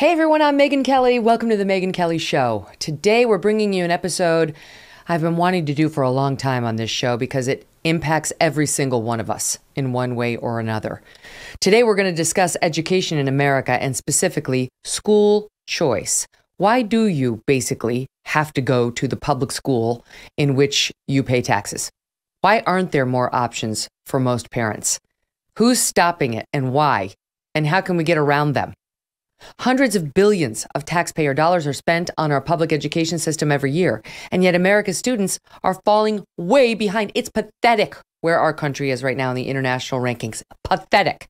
Hey everyone, I'm Megyn Kelly. Welcome to the Megyn Kelly Show. Today we're bringing you an episode I've been wanting to do for a long time on this show because it impacts every single one of us in one way or another. Today we're going to discuss education in America and specifically school choice. Why do you basically have to go to the public school in which you pay taxes? Why aren't there more options for most parents? Who's stopping it and why? And how can we get around them? Hundreds of billions of taxpayer dollars are spent on our public education system every year, and yet America's students are falling way behind. It's pathetic where our country is right now in the international rankings. Pathetic.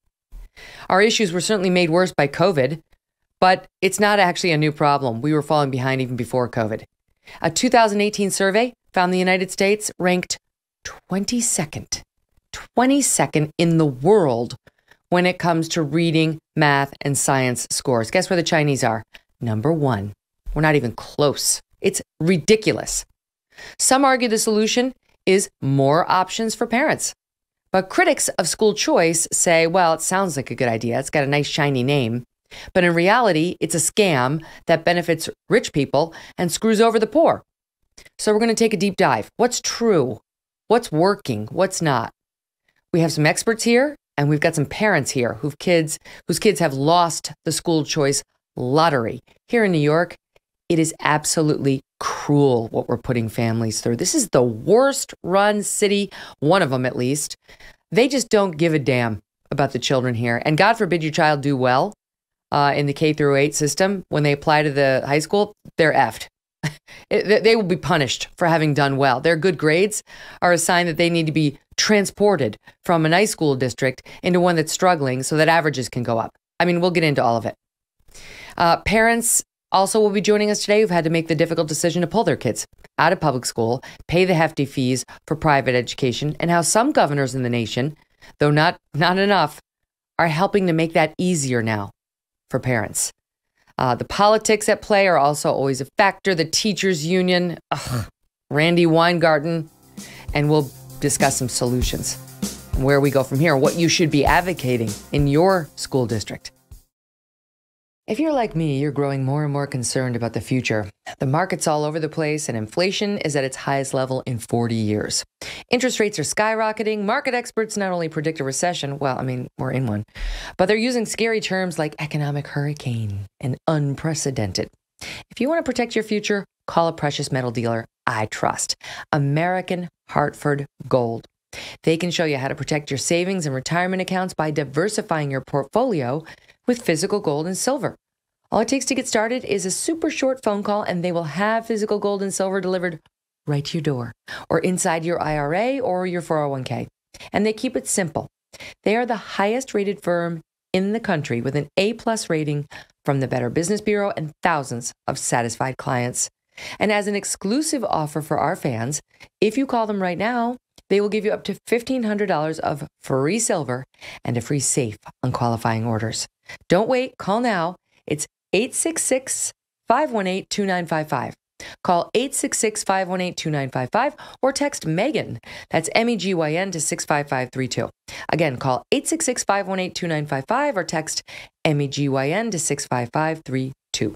Our issues were certainly made worse by COVID, but it's not actually a new problem. We were falling behind even before COVID. A 2018 survey found the United States ranked 22nd in the world when it comes to reading, math, and science scores. Guess where the Chinese are? Number one. We're not even close. It's ridiculous. Some argue the solution is more options for parents. But critics of school choice say, well, it sounds like a good idea. It's got a nice shiny name. But in reality, it's a scam that benefits rich people and screws over the poor. So we're going to take a deep dive. What's true? What's working? What's not? We have some experts here. And we've got some parents here whose kids have lost the school choice lottery. Here in New York, it is absolutely cruel what we're putting families through. This is the worst run city, one of them at least. They just don't give a damn about the children here. And God forbid your child do well in the K through 8 system. When they apply to the high school, they're effed. They will be punished for having done well. Their good grades are a sign that they need to be transported from a nice school district into one that's struggling so that averages can go up. I mean, we'll get into all of it. Parents also will be joining us today who've had to make the difficult decision to pull their kids out of public school, pay the hefty fees for private education, and how some governors in the nation, though not enough, are helping to make that easier now for parents. The politics at play are also always a factor. The teachers union, Randy Weingarten, and we'll discuss some solutions, where we go from here, what you should be advocating in your school district. If you're like me, you're growing more and more concerned about the future. The market's all over the place and inflation is at its highest level in 40 years. Interest rates are skyrocketing. Market experts not only predict a recession, well, I mean, we're in one, but they're using scary terms like economic hurricane and unprecedented. If you want to protect your future, call a precious metal dealer I trust, American Hartford Gold. They can show you how to protect your savings and retirement accounts by diversifying your portfolio with physical gold and silver. All it takes to get started is a super short phone call, and they will have physical gold and silver delivered right to your door or inside your IRA or your 401k. And they keep it simple. They are the highest rated firm in the country with an A+ rating from the Better Business Bureau and thousands of satisfied clients. And as an exclusive offer for our fans, if you call them right now, they will give you up to $1,500 of free silver and a free safe on qualifying orders. Don't wait. Call now. It's 866-518-2955. Call 866-518-2955 or text Megyn. That's MEGYN to 65532. Again, call 866-518-2955 or text MEGYN to 65532.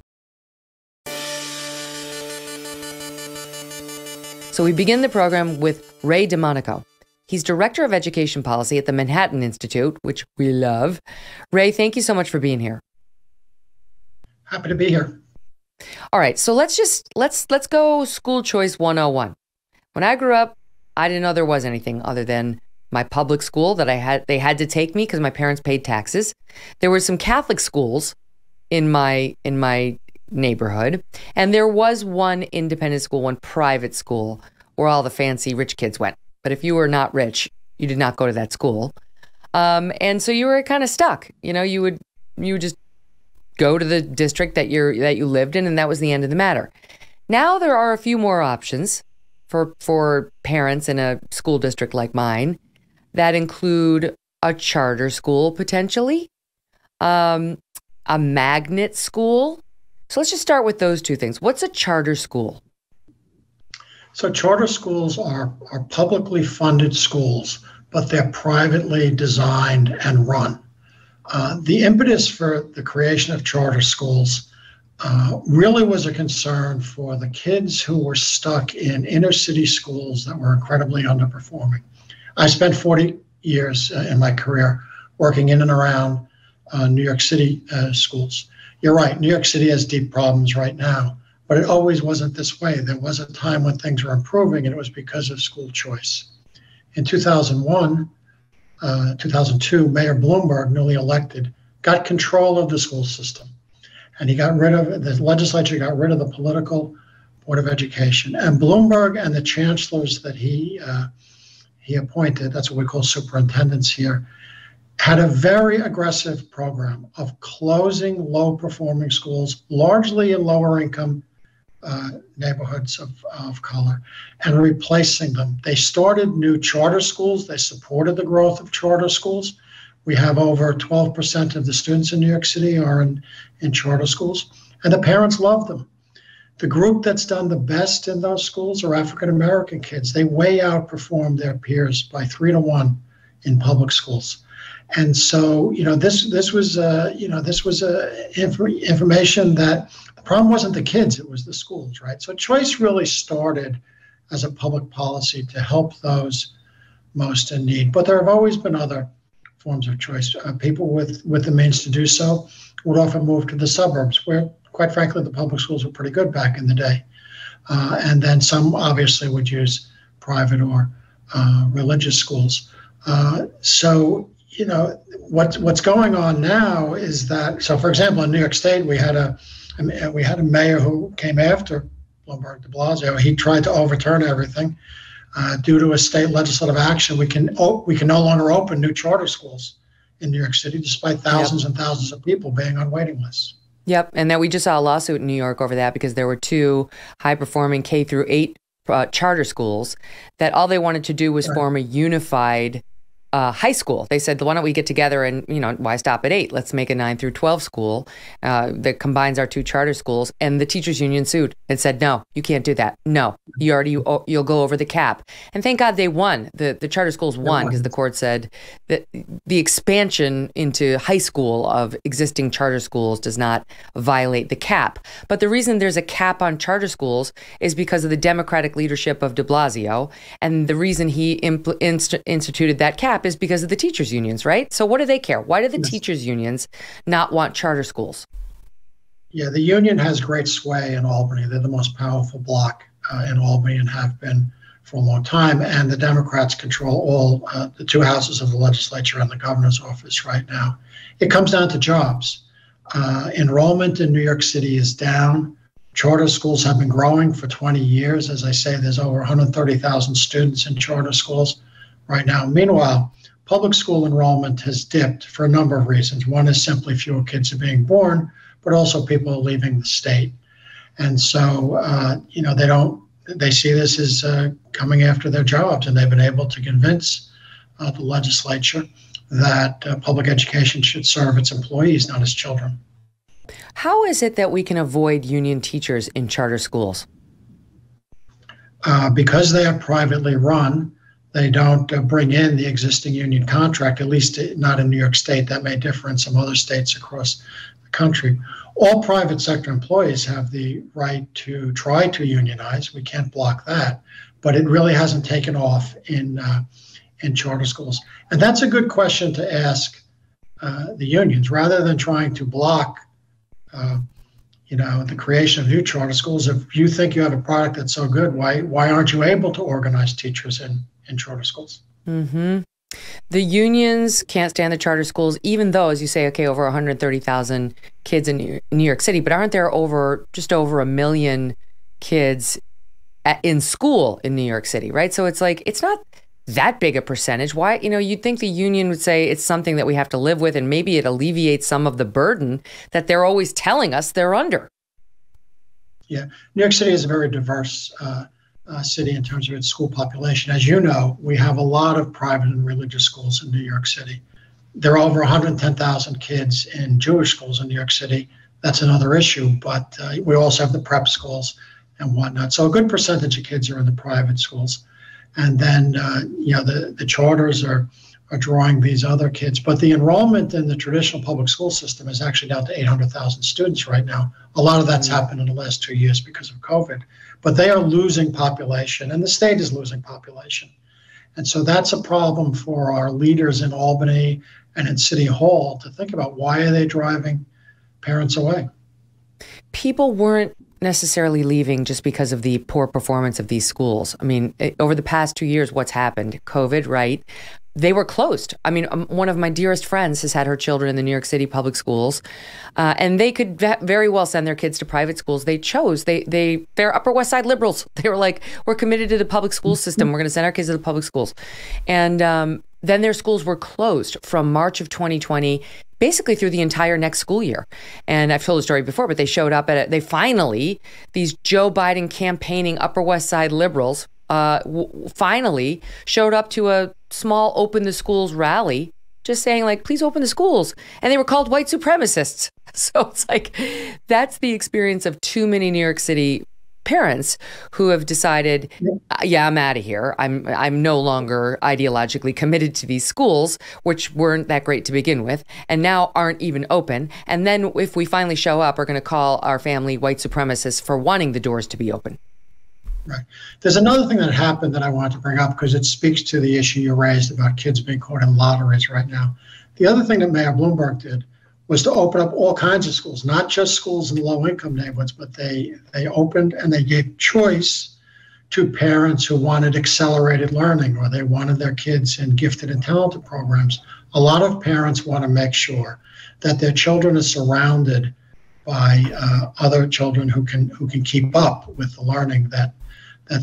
So we begin the program with Ray Domanico. He's Director of Education Policy at the Manhattan Institute, which we love. Ray, thank you so much for being here. Happy to be here. All right, so let's go school choice 101. When I grew up, I didn't know there was anything other than my public school that they had to take me because my parents paid taxes. There were some Catholic schools in my neighborhood, and there was one independent school, one private school where all the fancy rich kids went. But if you were not rich, you did not go to that school. And so you were kind of stuck. You know, you would just go to the district that you lived in, and that was the end of the matter. Now there are a few more options for parents in a school district like mine that include a charter school potentially, a magnet school. So let's just start with those two things. What's a charter school? So charter schools are publicly funded schools, but they're privately designed and run. The impetus for the creation of charter schools really was a concern for the kids who were stuck in inner city schools that were incredibly underperforming. I spent 40 years in my career working in and around New York City schools. You're right, New York City has deep problems right now, but it always wasn't this way. There was a time when things were improving, and it was because of school choice. In 2001, 2002, Mayor Bloomberg, newly elected, got control of the school system. And the legislature got rid of the political Board of Education. And Bloomberg and the chancellors that he appointed, that's what we call superintendents here, had a very aggressive program of closing low-performing schools, largely in lower-income neighborhoods of color, and replacing them. They started new charter schools. They supported the growth of charter schools. We have over 12% of the students in New York City are in charter schools, and the parents love them. The group that's done the best in those schools are African-American kids. They way outperform their peers by 3 to 1 in public schools. And so, this was information that the problem wasn't the kids, it was the schools, right? So choice really started as a public policy to help those most in need. But there have always been other forms of choice. People with the means to do so would often move to the suburbs, where, quite frankly, the public schools were pretty good back in the day. And then some obviously would use private or religious schools. What's going on now is that, so for example, in New York State, we had a mayor who came after Bloomberg, de Blasio. He tried to overturn everything. Due to a state legislative action, we can no longer open new charter schools in New York City, despite thousands and thousands of people being on waiting lists. Yep, and then we just saw a lawsuit in New York over that because there were 2 high-performing K-8 charter schools that all they wanted to do was form a unified high school. They said, why don't we get together and, why stop at 8? Let's make a 9 through 12 school that combines our 2 charter schools. And the teachers union sued and said, no, you can't do that. No, you'll go over the cap. And thank God they won. The charter schools won because the court said that the expansion into high school of existing charter schools does not violate the cap. But the reason there's a cap on charter schools is because of the Democratic leadership of de Blasio. And the reason he instituted that cap is because of the teachers unions, right? So what do they care? Why do the teachers unions not want charter schools? Yeah, the union has great sway in Albany. They're the most powerful bloc in Albany and have been for a long time. And the Democrats control all the 2 houses of the legislature and the governor's office right now. It comes down to jobs. Enrollment in New York City is down. Charter schools have been growing for 20 years. As I say, there's over 130,000 students in charter schools right now. Meanwhile, public school enrollment has dipped for a number of reasons. One is simply fewer kids are being born, but also people are leaving the state. And so, they see this as coming after their jobs, and they've been able to convince the legislature that public education should serve its employees, not its children. How is it that we can avoid union teachers in charter schools? Because they are privately run, they don't bring in the existing union contract, at least not in New York State. That may differ in some other states across the country. All private sector employees have the right to try to unionize. We can't block that, but it really hasn't taken off in charter schools. And that's a good question to ask the unions, rather than trying to block the creation of new charter schools. If you think you have a product that's so good, why aren't you able to organize teachers in charter schools? Mm-hmm. The unions can't stand the charter schools, even though, as you say, over 130,000 kids in New York City, but aren't there just over 1 million kids in school in New York City, right? So it's like, it's not that big a percentage. Why, you'd think the union would say it's something that we have to live with, and maybe it alleviates some of the burden that they're always telling us they're under. Yeah, New York City is a very diverse city in terms of its school population. As you know, we have a lot of private and religious schools in New York City. There are over 110,000 kids in Jewish schools in New York City. That's another issue, but we also have the prep schools and whatnot. So a good percentage of kids are in the private schools. And then, the charters are are drawing these other kids. But the enrollment in the traditional public school system is actually down to 800,000 students right now. A lot of that's happened in the last 2 years because of COVID. But they are losing population, and the state is losing population. And so that's a problem for our leaders in Albany and in City Hall to think about. Why are they driving parents away? People weren't necessarily leaving just because of the poor performance of these schools. I mean, over the past 2 years, what's happened? COVID, right? They were closed. I mean, one of my dearest friends has had her children in the New York City public schools, and they could very well send their kids to private schools. They chose. They're Upper West Side liberals. They were like, we're committed to the public school system. We're going to send our kids to the public schools. And then their schools were closed from March of 2020, basically through the entire next school year. And I've told the story before, but they showed up they finally, these Joe Biden campaigning Upper West Side liberals, finally showed up to a small open the schools rally, just saying like, please open the schools. And they were called white supremacists. So it's like, that's the experience of too many New York City parents who have decided, yeah, I'm out of here. I'm no longer ideologically committed to these schools, which weren't that great to begin with, and now aren't even open. And then if we finally show up, we're going to call our family white supremacists for wanting the doors to be open. Right. There's another thing that happened that I wanted to bring up because it speaks to the issue you raised about kids being caught in lotteries right now. The other thing that Mayor Bloomberg did was to open up all kinds of schools, not just schools in low-income neighborhoods, but they opened and they gave choice to parents who wanted accelerated learning or they wanted their kids in gifted and talented programs. A lot of parents want to make sure that their children are surrounded by other children who can keep up with the learning that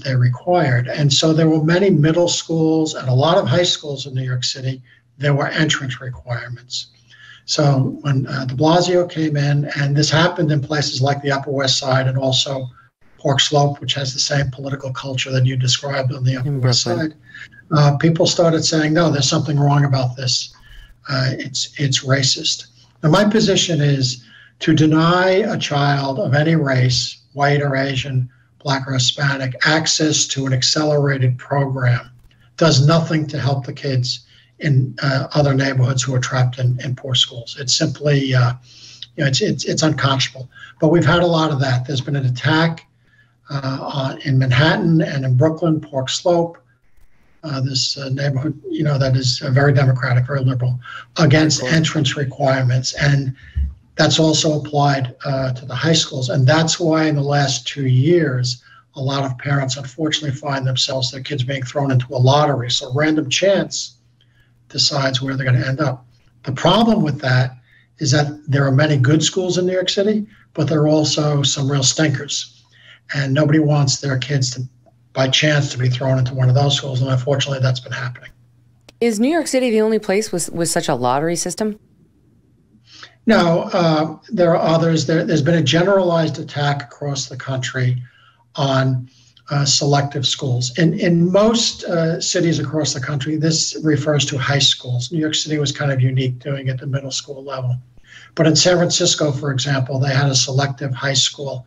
they required. And so there were many middle schools and a lot of high schools in New York City, there were entrance requirements. So when de Blasio came in, and this happened in places like the Upper West Side and also Park Slope, which has the same political culture that you described on the Upper West Side, people started saying, no, there's something wrong about this. It's racist. Now, my position is to deny a child of any race, white or Asian, Black or Hispanic, access to an accelerated program does nothing to help the kids in other neighborhoods who are trapped in poor schools. It's simply, it's unconscionable. But we've had a lot of that. There's been an attack in Manhattan and in Brooklyn, Park Slope, this neighborhood, that is very democratic, very liberal, against entrance requirements. And that's also applied to the high schools. And that's why in the last 2 years, a lot of parents unfortunately find themselves, their kids being thrown into a lottery. So random chance decides where they're going to end up. The problem with that is that there are many good schools in New York City, but there are also some real stinkers. And nobody wants their kids to, by chance, to be thrown into one of those schools. And unfortunately, that's been happening. Is New York City the only place with such a lottery system? No, there are others. There's been a generalized attack across the country on selective schools. In most cities across the country, this refers to high schools. New York City was kind of unique doing it at the middle school level. But in San Francisco, for example, they had a selective high school,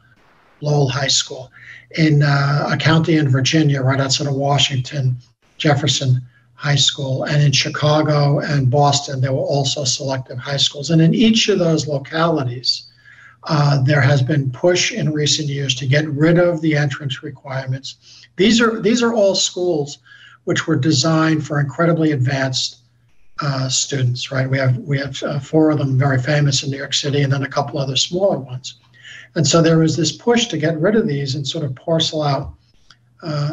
Lowell High School. In a county in Virginia, right outside of Washington, Jefferson High School. And in Chicago and Boston, there were also selective high schools. And in each of those localities, there has been push in recent years to get rid of the entrance requirements. These are all schools which were designed for incredibly advanced students, right? We have 4 of them very famous in New York City, and then a couple other smaller ones. And so there was this push to get rid of these and sort of parcel out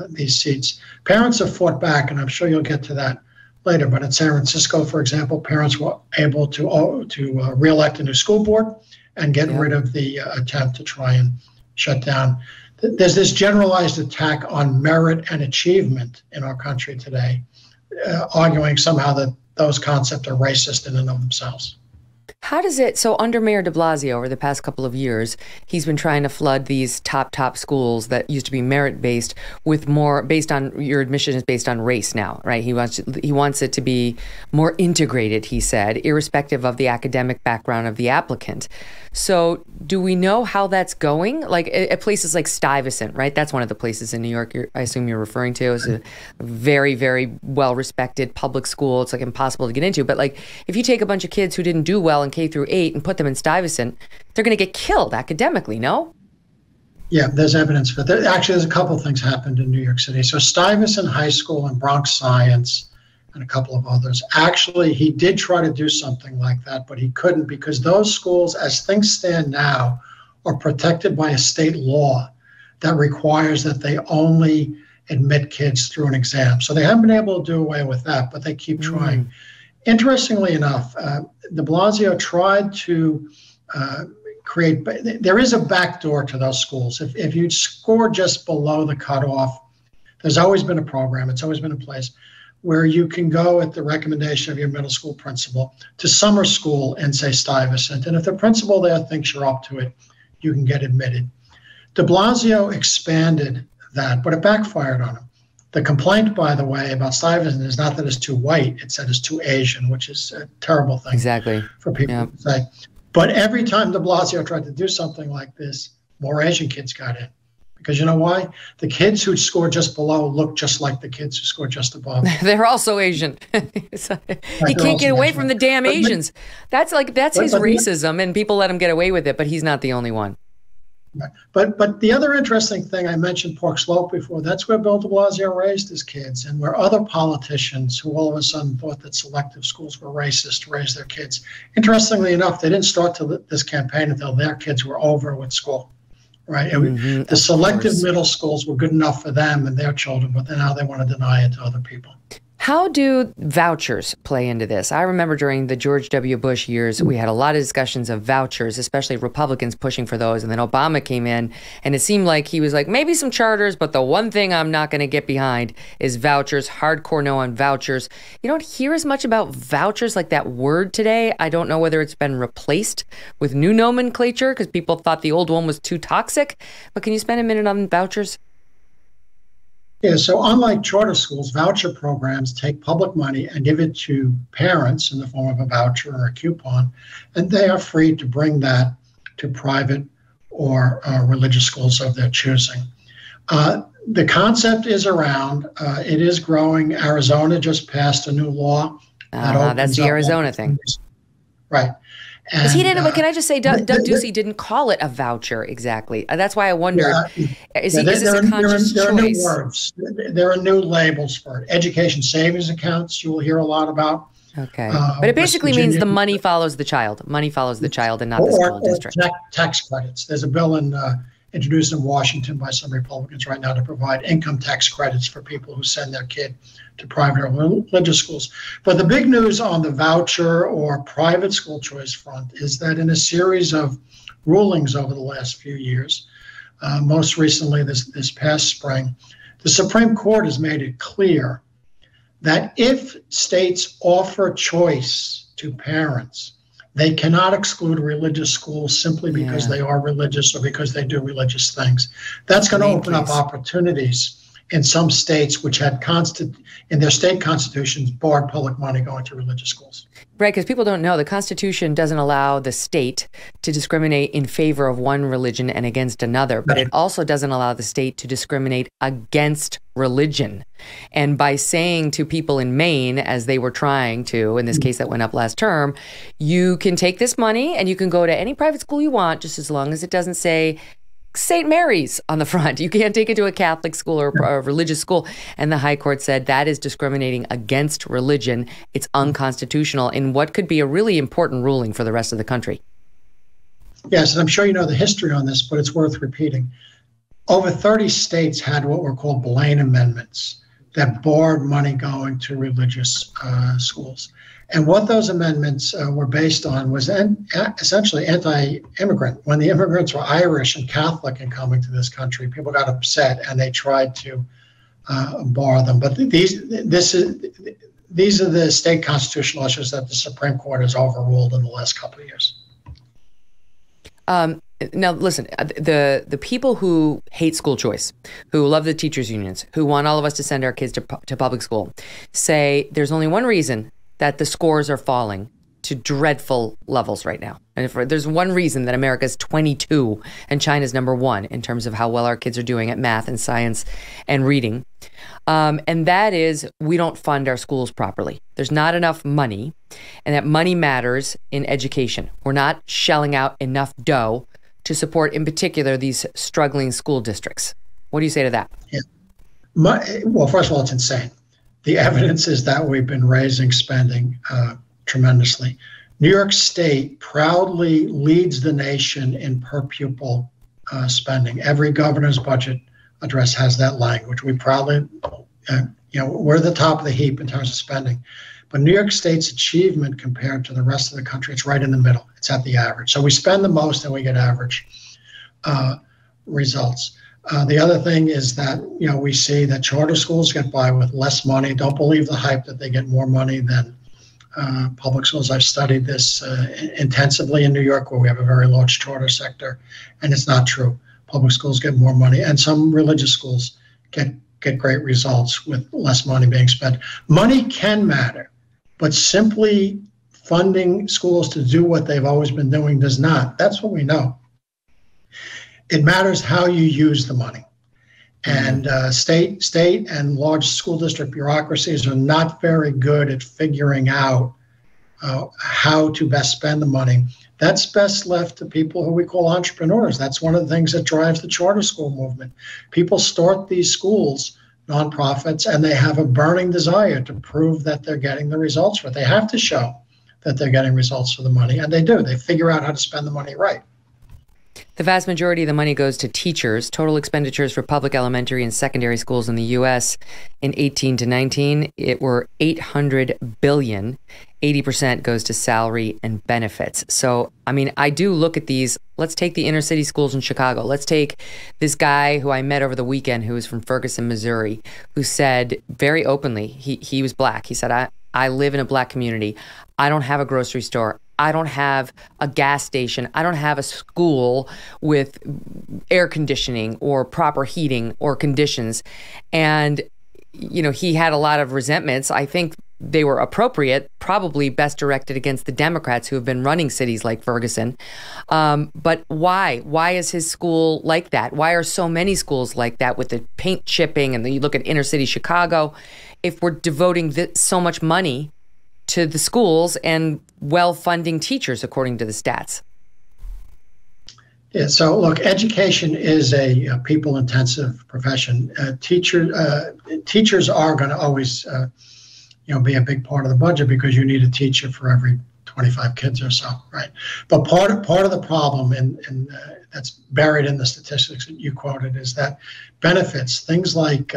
these seats. Parents have fought back, and I'm sure you'll get to that later. But in San Francisco, for example, parents were able to re-elect a new school board and get rid of the attempt to try and shut down. There's this generalized attack on merit and achievement in our country today, arguing somehow that those concepts are racist in and of themselves. How does it, so under Mayor de Blasio over the past couple of years, he's been trying to flood these top schools that used to be merit-based with more based on, your admission is based on race now, right? He wants it to be more integrated, he said, irrespective of the academic background of the applicant. So do we know how that's going? Like at places like Stuyvesant, right? That's one of the places in New York I assume you're referring to. It's a very, very well-respected public school. It's like impossible to get into. But like if you take a bunch of kids who didn't do well in K through 8 and put them in Stuyvesant, they're going to get killed academically, no? Yeah, there's evidence for that. Actually, there's a couple of things happened in New York City. So Stuyvesant High School and Bronx Science and a couple of others. Actually, he did try to do something like that, but he couldn't because those schools, as things stand now, are protected by a state law that requires that they only admit kids through an exam. So they haven't been able to do away with that, but they keep trying. Interestingly enough, de Blasio tried to create, there is a backdoor to those schools. If you score just below the cutoff, there's always been a program, it's always been in place, where you can go at the recommendation of your middle school principal to summer school in, say, Stuyvesant. And if the principal there thinks you're up to it, you can get admitted. De Blasio expanded that, but it backfired on him. The complaint, by the way, about Stuyvesant is not that it's too white, it's that it's too Asian, which is a terrible thing for people to say. But every time de Blasio tried to do something like this, more Asian kids got in. Because you know why? The kids who scored just below look just like the kids who scored just above. They're also Asian. He can't get away from the damn Asians. That's his racism, and people let him get away with it, but he's not the only one. But the other interesting thing, I mentioned Park Slope before, that's where Bill de Blasio raised his kids, and where other politicians who all of a sudden thought that selective schools were racist raised their kids. Interestingly enough, they didn't start this campaign until their kids were over with school. Right. The selective middle schools were good enough for them and their children, but then now they want to deny it to other people. How do vouchers play into this? I remember during the George W. Bush years, we had a lot of discussions of vouchers, especially Republicans pushing for those. And then Obama came in, and it seemed like he was like, maybe some charters, but the one thing I'm not going to get behind is vouchers, hardcore no on vouchers. You don't hear as much about vouchers, like that word today. I don't know whether it's been replaced with new nomenclature because people thought the old one was too toxic. But can you spend a minute on vouchers? Yeah, so unlike charter schools, voucher programs take public money and give it to parents in the form of a voucher or a coupon, and they are free to bring that to private or religious schools of their choosing. The concept is around. It is growing. Arizona just passed a new law. That's the Arizona thing. Right. And, he didn't. Can I just say, Doug Ducey didn't call it a voucher exactly. That's why I wondered: is this a conscious choice? There are new words. There are new labels for it. Education savings accounts. You will hear a lot about. Okay, but it basically means the money follows the child. Money follows the child, and not the school district. Tax credits. There's a bill introduced in Washington by some Republicans right now to provide income tax credits for people who send their kid to private or religious schools. But the big news on the voucher or private school choice front is that in a series of rulings over the last few years, most recently this past spring, the Supreme Court has made it clear that if states offer choice to parents, they cannot exclude religious schools simply because they are religious or because they do religious things. That's going to open up opportunities in some states which had in their state constitutions barred public money going to religious schools. Right, because people don't know the Constitution doesn't allow the state to discriminate in favor of one religion and against another, but it also doesn't allow the state to discriminate against religion. And by saying to people in Maine, as they were trying to, in this case that went up last term, you can take this money and you can go to any private school you want, just as long as it doesn't say St. Mary's on the front. You can't take it to a Catholic school or a religious school. And the High Court said that is discriminating against religion. It's unconstitutional in what could be a really important ruling for the rest of the country. Yes, and I'm sure you know the history on this, but it's worth repeating. Over 30 states had what were called Blaine amendments that barred money going to religious schools. And what those amendments were based on was essentially anti-immigrant. When the immigrants were Irish and Catholic and coming to this country, people got upset and they tried to bar them. But these are the state constitutional issues that the Supreme Court has overruled in the last couple of years. Now, listen, the people who hate school choice, who love the teachers' unions, who want all of us to send our kids to public school, say there's only one reason that the scores are falling to dreadful levels right now. And if there's one reason that America's 22 and China's number 1 in terms of how well our kids are doing at math and science and reading, and that is we don't fund our schools properly. There's not enough money, and that money matters in education. We're not shelling out enough dough to support, in particular, these struggling school districts. What do you say to that? Yeah. Well, first of all, it's insane. The evidence is that we've been raising spending tremendously. New York State proudly leads the nation in per pupil spending. Every governor's budget address has that language. We proudly, we're the top of the heap in terms of spending. But New York State's achievement compared to the rest of the country, it's right in the middle. It's at the average. So we spend the most and we get average results. The other thing is that, we see that charter schools get by with less money. Don't believe the hype that they get more money than public schools. I've studied this intensively in New York, where we have a very large charter sector, and it's not true. Public schools get more money, and some religious schools get great results with less money being spent. Money can matter, but simply funding schools to do what they've always been doing does not. That's what we know. It matters how you use the money. And state and large school district bureaucracies are not very good at figuring out how to best spend the money. That's best left to people who we call entrepreneurs. That's one of the things that drives the charter school movement. People start these schools, nonprofits, and they have a burning desire to prove that they're getting the results for it. They have to show that they're getting results for the money, and they do. They figure out how to spend the money right. The vast majority of the money goes to teachers. Total expenditures for public elementary and secondary schools in the U.S. in 18 to 19, it were $800 billion. 80% goes to salary and benefits. So, I do look at these. Let's take the inner city schools in Chicago. Let's take this guy who I met over the weekend who was from Ferguson, Missouri, who said very openly, he was black. He said, I live in a black community. I don't have a grocery store. I don't have a gas station. I don't have a school with air conditioning or proper heating or conditions. And, he had a lot of resentments. I think they were appropriate, probably best directed against the Democrats who have been running cities like Ferguson. But why? Why is his school like that? Why are so many schools like that with the paint chipping? And then you look at inner city Chicago. If we're devoting so much money to the schools and well-funding teachers, according to the stats. Yeah, so look, education is a people-intensive profession. Teachers are going to always, be a big part of the budget because you need a teacher for every 25 kids or so, right? But part of the problem, and that's buried in the statistics that you quoted, is that benefits, things like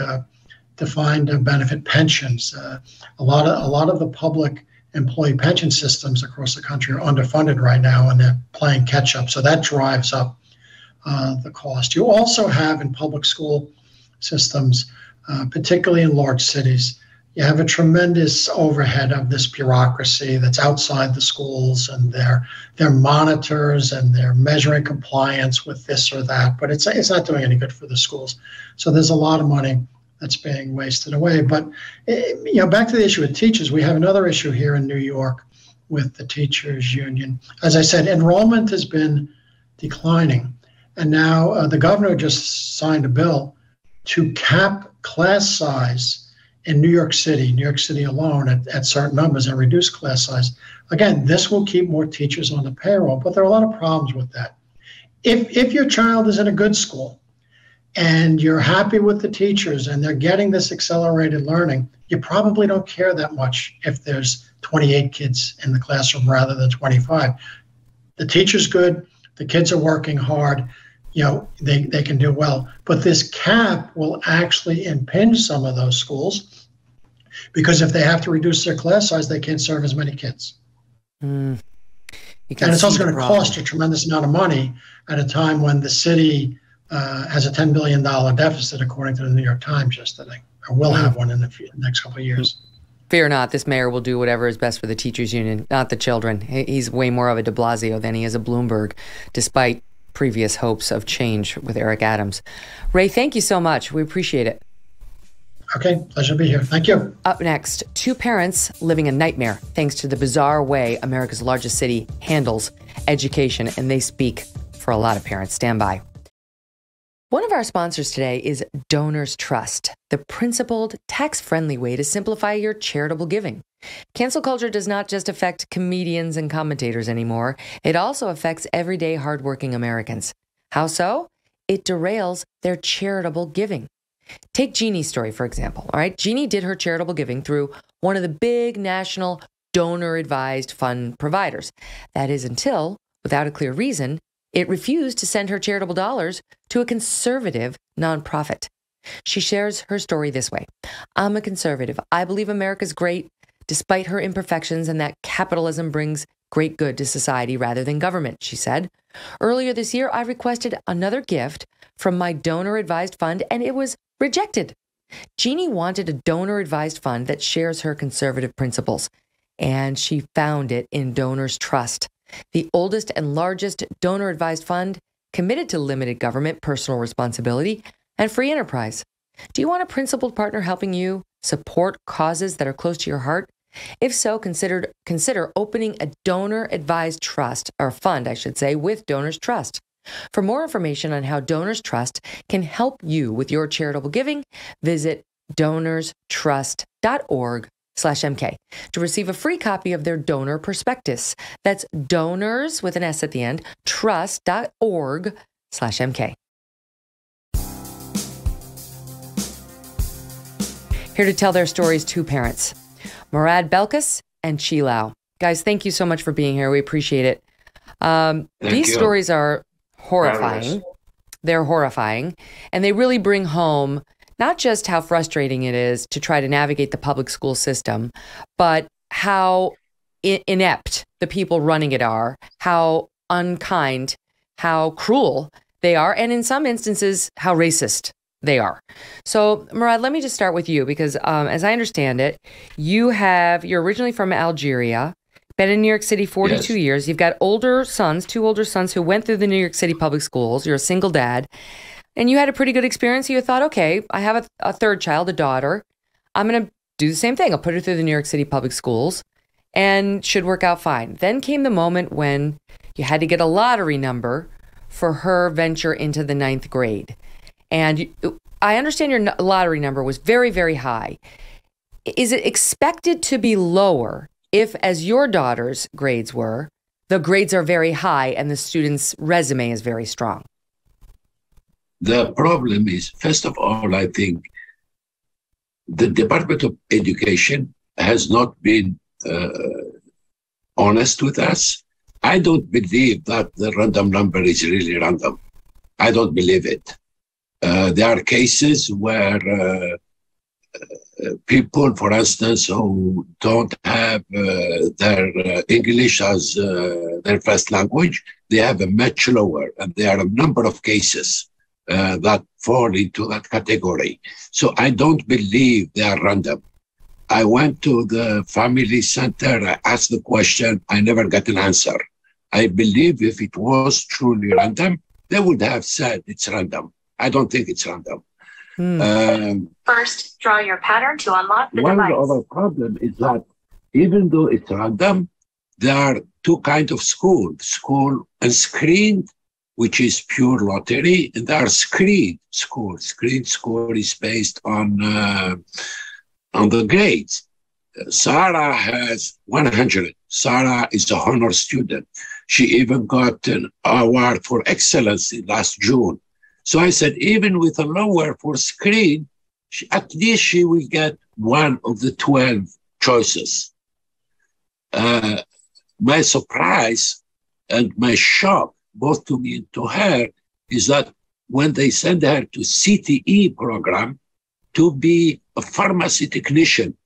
defined benefit pensions, a lot of the public employee pension systems across the country are underfunded right now, and they're playing catch up. So that drives up the cost. You also have in public school systems, particularly in large cities, you have a tremendous overhead of this bureaucracy that's outside the schools, and they're monitors and they're measuring compliance with this or that, but it's not doing any good for the schools. So there's a lot of money that's being wasted away. But back to the issue with teachers, we have another issue here in New York with the teachers union. As I said, enrollment has been declining, and now the governor just signed a bill to cap class size in New York City alone at certain numbers and reduce class size. Again, this will keep more teachers on the payroll, but there are a lot of problems with that. If your child is in a good school and you're happy with the teachers and they're getting this accelerated learning, you probably don't care that much if there's 28 kids in the classroom rather than 25. The teacher's good, the kids are working hard, they can do well. But this cap will actually impinge some of those schools because if they have to reduce their class size, they can't serve as many kids. And it's also going to cost a tremendous amount of money at a time when the city has a $10 billion deficit, according to the New York Times yesterday, or will have one in the next couple of years. Fear not, this mayor will do whatever is best for the teachers union, not the children. He's way more of a de Blasio than he is a Bloomberg, despite previous hopes of change with Eric Adams. Ray, thank you so much. We appreciate it. Okay, pleasure to be here. Thank you. Up next, two parents living a nightmare thanks to the bizarre way America's largest city handles education, and they speak for a lot of parents. Stand by. One of our sponsors today is Donors Trust, the principled, tax-friendly way to simplify your charitable giving. Cancel culture does not just affect comedians and commentators anymore. It also affects everyday hardworking Americans. How so? It derails their charitable giving. Take Jeannie's story, for example. All right, Jeannie did her charitable giving through one of the big national donor-advised fund providers. That is until, without a clear reason, it refused to send her charitable dollars to a conservative nonprofit. She shares her story this way. I'm a conservative. I believe America's great despite her imperfections and that capitalism brings great good to society rather than government, she said. Earlier this year, I requested another gift from my donor-advised fund, and it was rejected. Jeannie wanted a donor-advised fund that shares her conservative principles, and she found it in Donors Trust, the oldest and largest donor-advised fund committed to limited government, personal responsibility, and free enterprise. Do you want a principled partner helping you support causes that are close to your heart? If so, consider opening a donor-advised trust, or fund, I should say, with Donors Trust. For more information on how Donors Trust can help you with your charitable giving, visit donorstrust.org/MK to receive a free copy of their donor prospectus. That's donors with an S at the end, trust.org/MK. Here to tell their stories, two parents, Mourad, Belkas, and Chilau. Guys, thank you so much for being here. We appreciate it. These stories are horrifying. They're horrifying. And they really bring home not just how frustrating it is to try to navigate the public school system, but how inept the people running it are, how unkind, how cruel they are, and in some instances, how racist they are. So, Mourad, let me just start with you because as I understand it, you're originally from Algeria, been in New York City 42 years. You've got two older sons who went through the New York City public schools. You're a single dad. And you had a pretty good experience. You thought, okay, I have a third child, a daughter. I'm going to do the same thing. I'll put her through the New York City public schools and should work out fine. Then came the moment when you had to get a lottery number for her venture into the 9th grade. And I understand your lottery number was very, very high. Is it expected to be lower if, as your daughter's grades were, the grades are very high and the student's resume is very strong? The problem is, first of all, I think the Department of Education has not been honest with us. I don't believe that the random number is really random. I don't believe it. There are cases where people, for instance, who don't have their English as their first language, they have a much lower, and there are a number of cases that fall into that category. So I don't believe they are random. I went to the family center, I asked the question, I never got an answer. I believe if it was truly random, they would have said it's random. I don't think it's random. First, draw your pattern to unlock the device. One other problem is that even though it's random, there are two kinds of school and screened, which is pure lottery, and there are screened school. Screened school is based on the grades. Sarah has 100. Sarah is a honor student. She even got an award for excellence last June. So I said, even with a lower for screen, at least she will get one of the 12 choices. My surprise and my shock, both to me and to her, is that when they send her to CTE program to be a pharmacy technician,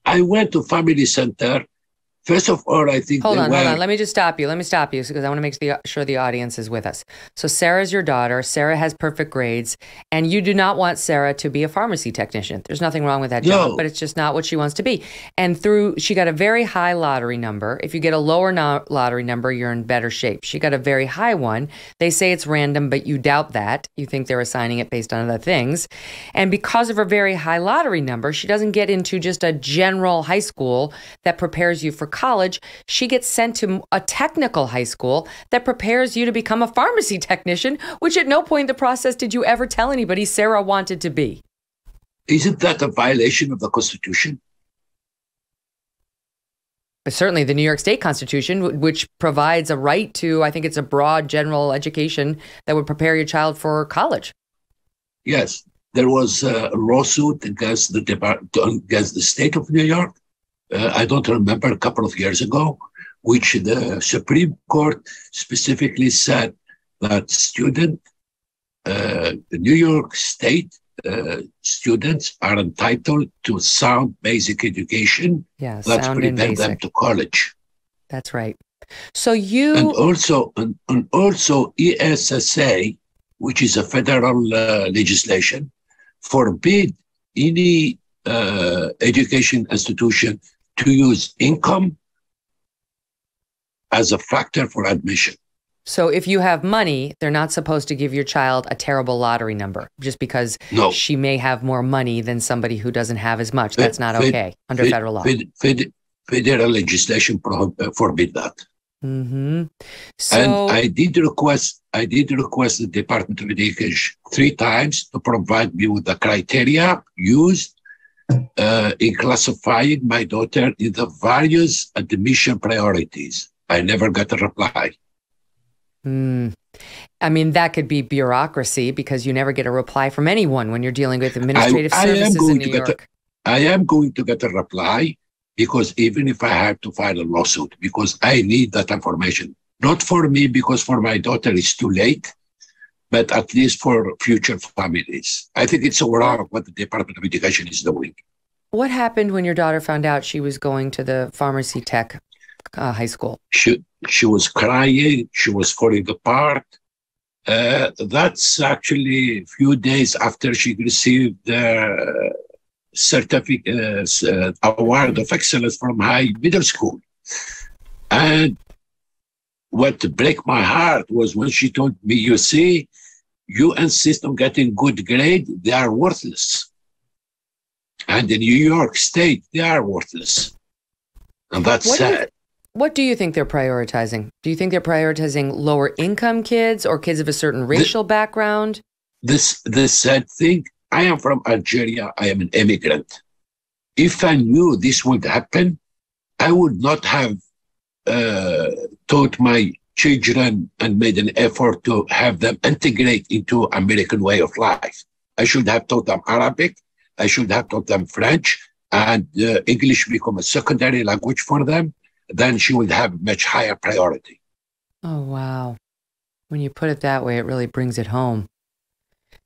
I went to family center First of all, I think Hold on. Let me just stop you. Let me stop you because I want to make sure the audience is with us. So Sarah's your daughter. Sarah has perfect grades, and you do not want Sarah to be a pharmacy technician. There's nothing wrong with that job, but it's just not what she wants to be. And she got a very high lottery number. If you get a lower lottery number, you're in better shape. She got a very high one. They say it's random, but you doubt that. You think they're assigning it based on other things. And because of her very high lottery number, she doesn't get into just a general high school that prepares you for college. She gets sent to a technical high school that prepares you to become a pharmacy technician, which at no point in the process did you ever tell anybody Sarah wanted to be. Isn't that a violation of the Constitution? But certainly the New York State Constitution, which provides a right to, I think it's a broad general education that would prepare your child for college. Yes, there was a lawsuit against the state of New York. I don't remember, a couple of years ago, which the Supreme Court specifically said that the New York State students are entitled to sound basic education that prepare them to college. That's right. So you and also ESSA, which is a federal legislation, forbid any education institution to use income as a factor for admission. So if you have money, they're not supposed to give your child a terrible lottery number just because she may have more money than somebody who doesn't have as much. That's not okay under federal law. Federal legislation forbid that. Mm-hmm. And I did request the Department of Education 3 times to provide me with the criteria used in classifying my daughter in the various admission priorities. I never got a reply. I mean, that could be bureaucracy because you never get a reply from anyone when you're dealing with administrative services in New York. I am going to get a reply because even if I have to file a lawsuit, because I need that information, not for me, because for my daughter it's too late, but at least for future families. I think it's wrong what the Department of Education is doing. What happened when your daughter found out she was going to the pharmacy tech high school? She was crying. She was falling apart. That's actually a few days after she received the certificate, award of excellence from middle school. And what broke my heart was when she told me, you see, you insist on getting good grade, they are worthless. And in New York State, they are worthless. And that's sad. What do you think they're prioritizing? Do you think they're prioritizing lower income kids or kids of a certain racial background? The sad thing, I am from Algeria. I am an immigrant. If I knew this would happen, I would not have taught my children and made an effort to have them integrate into American way of life. I should have taught them Arabic. I should have taught them French, and English become a secondary language for them. Then she would have much higher priority. Oh, wow. When you put it that way, it really brings it home.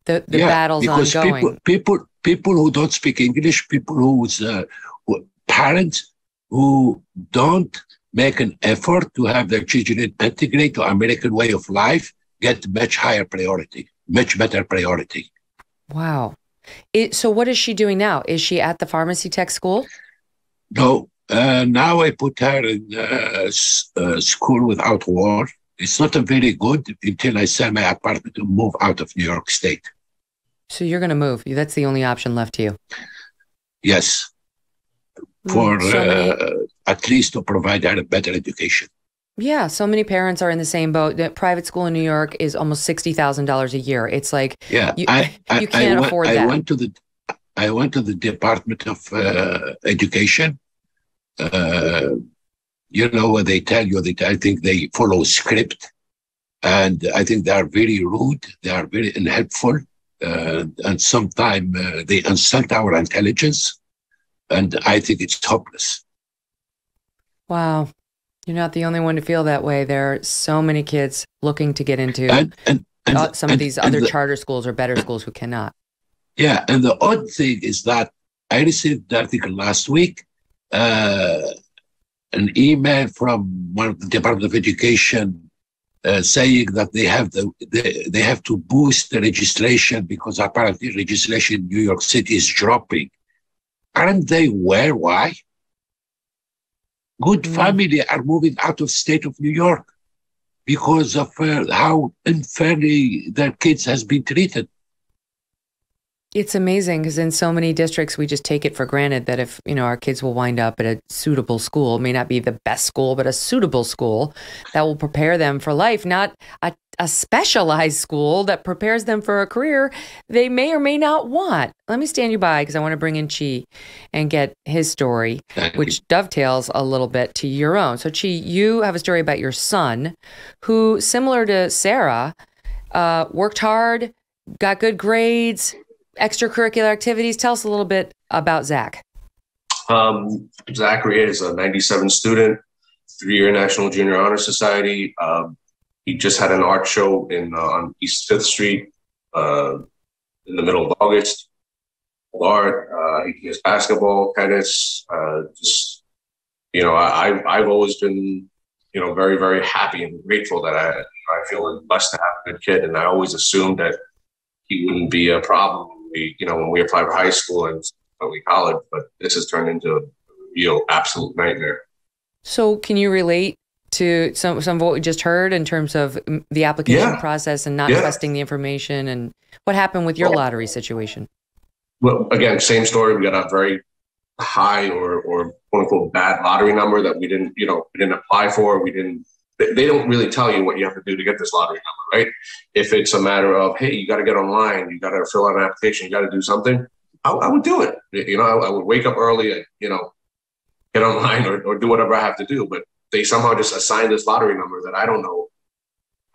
The battle's ongoing. People who don't speak English, people whose parents who don't make an effort to have their children integrate to American way of life get much higher priority, much better priority. Wow. So what is she doing now? Is she at the pharmacy tech school? No. Now I put her in school without war. It's not a very good until I sell my apartment to move out of New York State. So you're going to move. That's the only option left to you. Yes. For at least to provide her a better education. Yeah. So many parents are in the same boat. The private school in New York is almost $60,000 a year. It's like, you can't afford that. I went to the Department of Education. You know what they tell you? I think they follow script, and I think they are very rude. They are very unhelpful, and sometimes they insult our intelligence, and I think it's hopeless. Wow, you're not the only one to feel that way. There are so many kids looking to get into some of these other charter schools or better schools who cannot. Yeah, and the odd thing is that I received the article last week. an email from one of the Department of Education saying that they have to boost the registration because apparently registration in New York City is dropping. Aren't they aware why? Good family are moving out of state of New York because of how unfairly their kids has been treated. It's amazing because in so many districts, we just take it for granted that if, our kids will wind up at a suitable school, it may not be the best school, but a suitable school that will prepare them for life, not a specialized school that prepares them for a career they may or may not want. Let me stand you by because I want to bring in Chi and get his story, which dovetails a little bit to your own. So Chi, you have a story about your son who, similar to Sarah, worked hard, got good grades, extracurricular activities. Tell us a little bit about Zach. Zachary is a 97 student, 3-year National Junior Honor Society. He just had an art show on East 5th Street in the middle of August. Art, he has basketball, tennis. I've always been, very, very happy and grateful that I feel blessed to have a good kid. And I always assumed that he wouldn't be a problem when we apply for high school and early college, but this has turned into a real absolute nightmare. So can you relate to some of what we just heard in terms of the application process and not trusting the information, and what happened with your lottery situation? Well, again, same story. We got a very high or quote unquote bad lottery number that we didn't apply for. They don't really tell you what you have to do to get this lottery number, right? If it's a matter of, hey, you got to get online, you got to fill out an application, you got to do something, I would do it. I would wake up early, get online or do whatever I have to do. But they somehow just assigned this lottery number that I don't know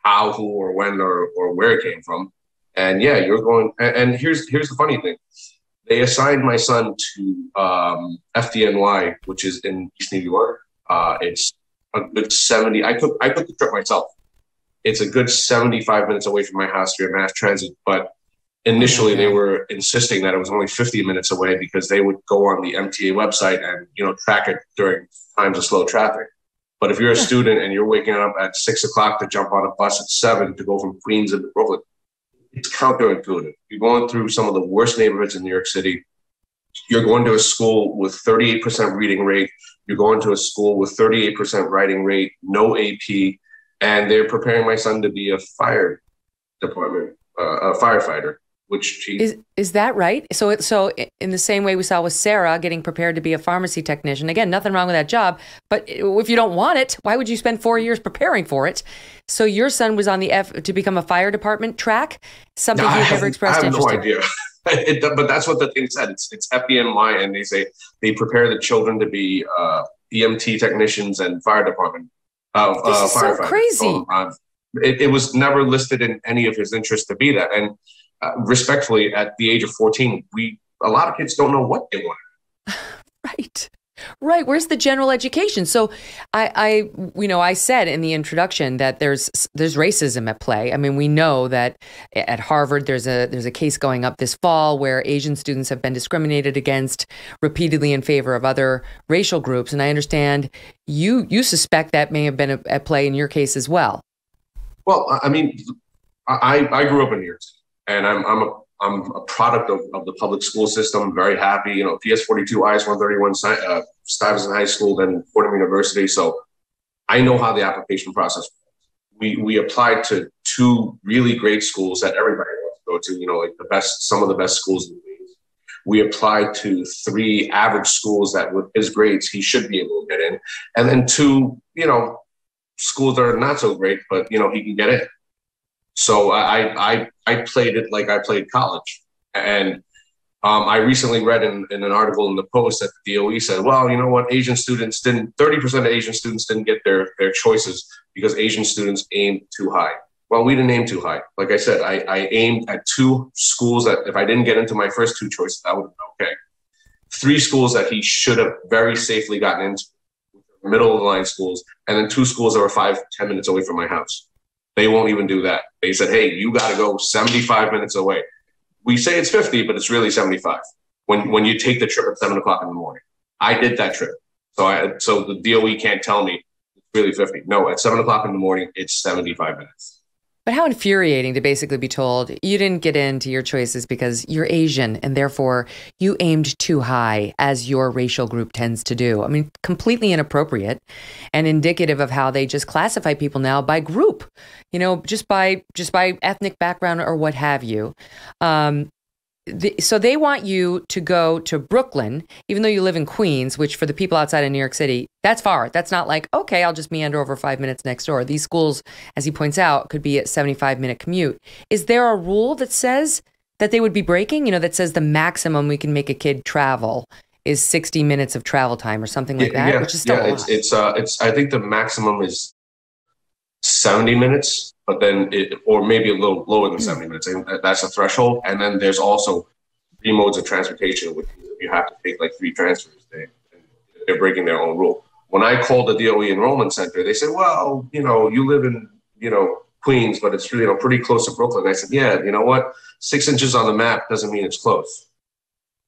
how, who, or when, or where it came from. And yeah, you're going. And here's the funny thing: they assigned my son to FDNY, which is in East New York. It's a good 70. I took the trip myself. It's a good 75 minutes away from my house via mass transit. But initially, they were insisting that it was only 50 minutes away because they would go on the MTA website and track it during times of slow traffic. But if you're a student and you're waking up at 6 o'clock to jump on a bus at 7 to go from Queens into Brooklyn, it's counterintuitive. You're going through some of the worst neighborhoods in New York City. You're going to a school with 38% reading rate. You're going to a school with 38% writing rate, no AP, and they're preparing my son to be a fire department, a firefighter. Which is that right? So in the same way we saw with Sarah getting prepared to be a pharmacy technician. Again, nothing wrong with that job, but if you don't want it, why would you spend 4 years preparing for it? So your son was on the to become a fire department track, something you've never expressed interest in. I have no idea. But that's what the thing said. It's FDNY, and they say they prepare the children to be EMT technicians and fire department. This is so crazy. It was never listed in any of his interests to be that. And respectfully, at the age of 14, a lot of kids don't know what they want. Right. Where's the general education? So I said in the introduction that there's racism at play. I mean, we know that at Harvard, there's a case going up this fall where Asian students have been discriminated against repeatedly in favor of other racial groups. And I understand you suspect that may have been at play in your case as well. Well, I mean, I grew up in New York City. And I'm a product of the public school system. I'm very happy. PS42, IS-131, Stuyvesant High School, then Fordham University. So I know how the application process works. We applied to 2 really great schools that everybody wants to go to, some of the best schools in the league. We applied to 3 average schools that with his grades, he should be able to get in. And then 2, schools that are not so great, but, he can get in. So I played it like I played college. And I recently read in an article in the Post that the DOE said, well, you know what, 30% of Asian students didn't get their choices because Asian students aimed too high. Well, we didn't aim too high. Like I said, I aimed at 2 schools that if I didn't get into my first 2 choices, that would have been okay. 3 schools that he should have very safely gotten into, middle of the line schools, and then 2 schools that were 5-10 minutes away from my house. They won't even do that. They said, hey, you got to go 75 minutes away. We say it's 50, but it's really 75 when you take the trip at 7 o'clock in the morning. I did that trip. So the DOE can't tell me it's really 50. No, at 7 o'clock in the morning, it's 75 minutes. But how infuriating to basically be told you didn't get into your choices because you're Asian and therefore you aimed too high, as your racial group tends to do. I mean, completely inappropriate and indicative of how they just classify people now by group, just by ethnic background or what have you. So they want you to go to Brooklyn, even though you live in Queens, which for the people outside of New York City, that's far. That's not like, okay, I'll just meander over 5 minutes next door. These schools, as he points out, could be a 75-minute commute. Is there a rule that says that they would be breaking, that says the maximum we can make a kid travel is 60 minutes of travel time or something like that, which is still a lot. I think the maximum is 70 minutes. But then or maybe a little lower than 70 minutes. I think that's a threshold. And then there's also 3 modes of transportation, which you have to take like 3 transfers. They're breaking their own rule. When I called the DOE enrollment center, they said, well, you live in, Queens, but it's really, pretty close to Brooklyn. I said, yeah, you know what? 6 inches on the map doesn't mean it's close.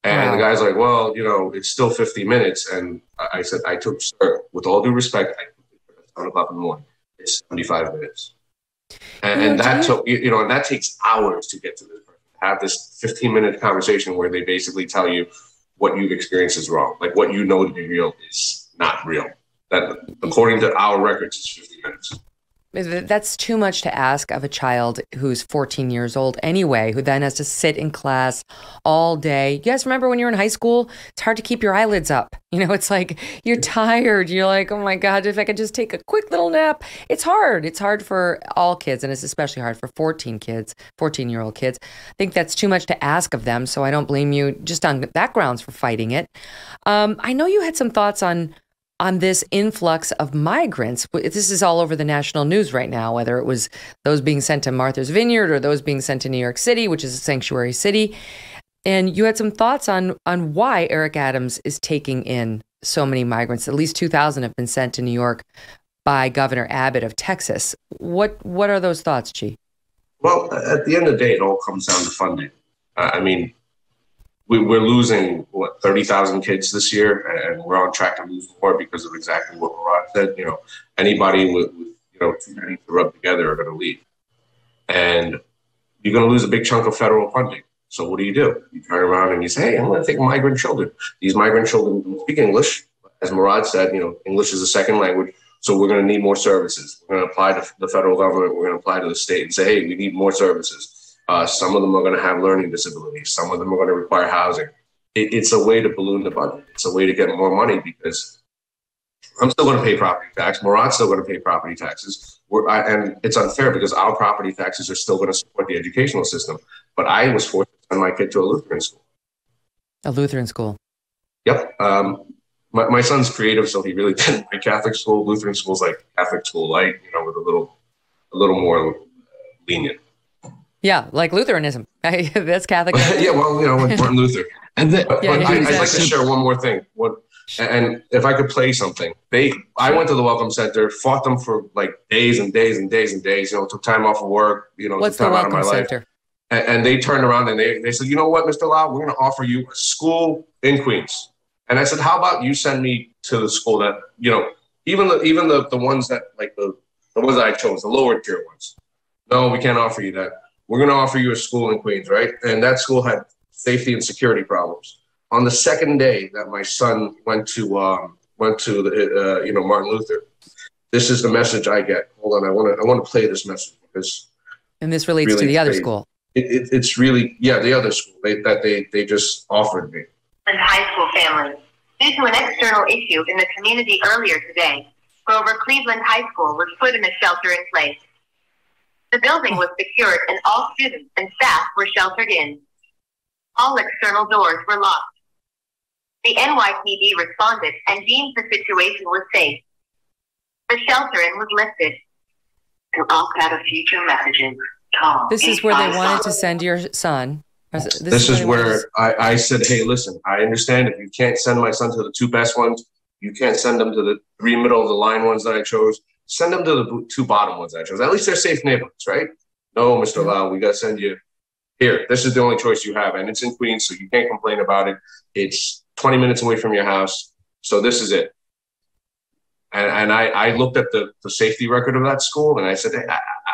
And the guy's like, well, it's still 50 minutes. And I said, sir, with all due respect, I took it at 7 o'clock in the morning. It's 75 minutes. And that took, and that takes hours to get to this person. Have this 15-minute conversation where they basically tell you what you've experienced is wrong. Like what you know to be real is not real. That according to our records, it's 50 minutes. That's too much to ask of a child who's 14 years old anyway, who then has to sit in class all day. You guys remember when you were in high school? It's hard to keep your eyelids up. It's like you're tired. You're like, oh my God, if I could just take a quick little nap. It's hard. It's hard for all kids, and it's especially hard for 14-year-old kids. I think that's too much to ask of them, so I don't blame you just on that grounds for fighting it. I know you had some thoughts on this influx of migrants. This is all over the national news right now, whether it was those being sent to Martha's Vineyard or those being sent to New York City, which is a sanctuary city. And you had some thoughts on why Eric Adams is taking in so many migrants. At least 2,000 have been sent to New York by Governor Abbott of Texas. What are those thoughts, G? Well, at the end of the day, it all comes down to funding. We're losing 30,000 kids this year, and we're on track to lose more because of exactly what Mourad said. Anybody with 2 pennies to rub together are going to leave, and you're going to lose a big chunk of federal funding. So what do? You turn around and you say, hey, I'm going to take migrant children. These migrant children don't speak English. As Mourad said, English is a second language. So we're going to need more services. We're going to apply to the federal government. We're going to apply to the state and say, hey, we need more services. Some of them are going to have learning disabilities. Some of them are going to require housing. It's a way to balloon the budget. It's a way to get more money because I'm still going to pay property tax. Mourad's still going to pay property taxes. And it's unfair because our property taxes are still going to support the educational system. But I was forced to send my kid to a Lutheran school. A Lutheran school? Yep. My son's creative, so he really didn't like Catholic school. Lutheran school's like Catholic school light, with a little more lenient. Yeah, like Lutheranism. That's Catholic. Yeah, well, with Martin Luther. I'd like to share one more thing. And if I could play something, I went to the Welcome Center, fought them for like days and days and days and days. Took time off of work. What's took time the out of my Welcome Center? Life. And they turned around and they said, you know what, Mr. Lau, we're going to offer you a school in Queens. And I said, how about you send me to the school that even the ones that like the ones that I chose, the lower tier ones. No, we can't offer you that. We're going to offer you a school in Queens, right? And that school had safety and security problems. On the second day that my son went to the Martin Luther, this is the message I get. Hold on, I want to play this message because. And this relates to the other school. It's really the other school that they just offered me. And high school families, due to an external issue in the community earlier today, Grover Cleveland High School was put in a shelter in place. The building was secured and all students and staff were sheltered in. All external doors were locked. The NYPD responded and deemed the situation was safe. The shelter-in was lifted. To opt out of future messaging, call. This is where they wanted to send your son. This is where I said, hey, listen, I understand if you can't send my son to the 2 best ones, you can't send them to the 3 middle of the line ones that I chose. Send them to the 2 bottom ones I chose. At least they're safe neighborhoods, right? No, Mr. Lau, we got to send you here. This is the only choice you have. And it's in Queens, so you can't complain about it. It's 20 minutes away from your house. So this is it. And I looked at the safety record of that school, and I said,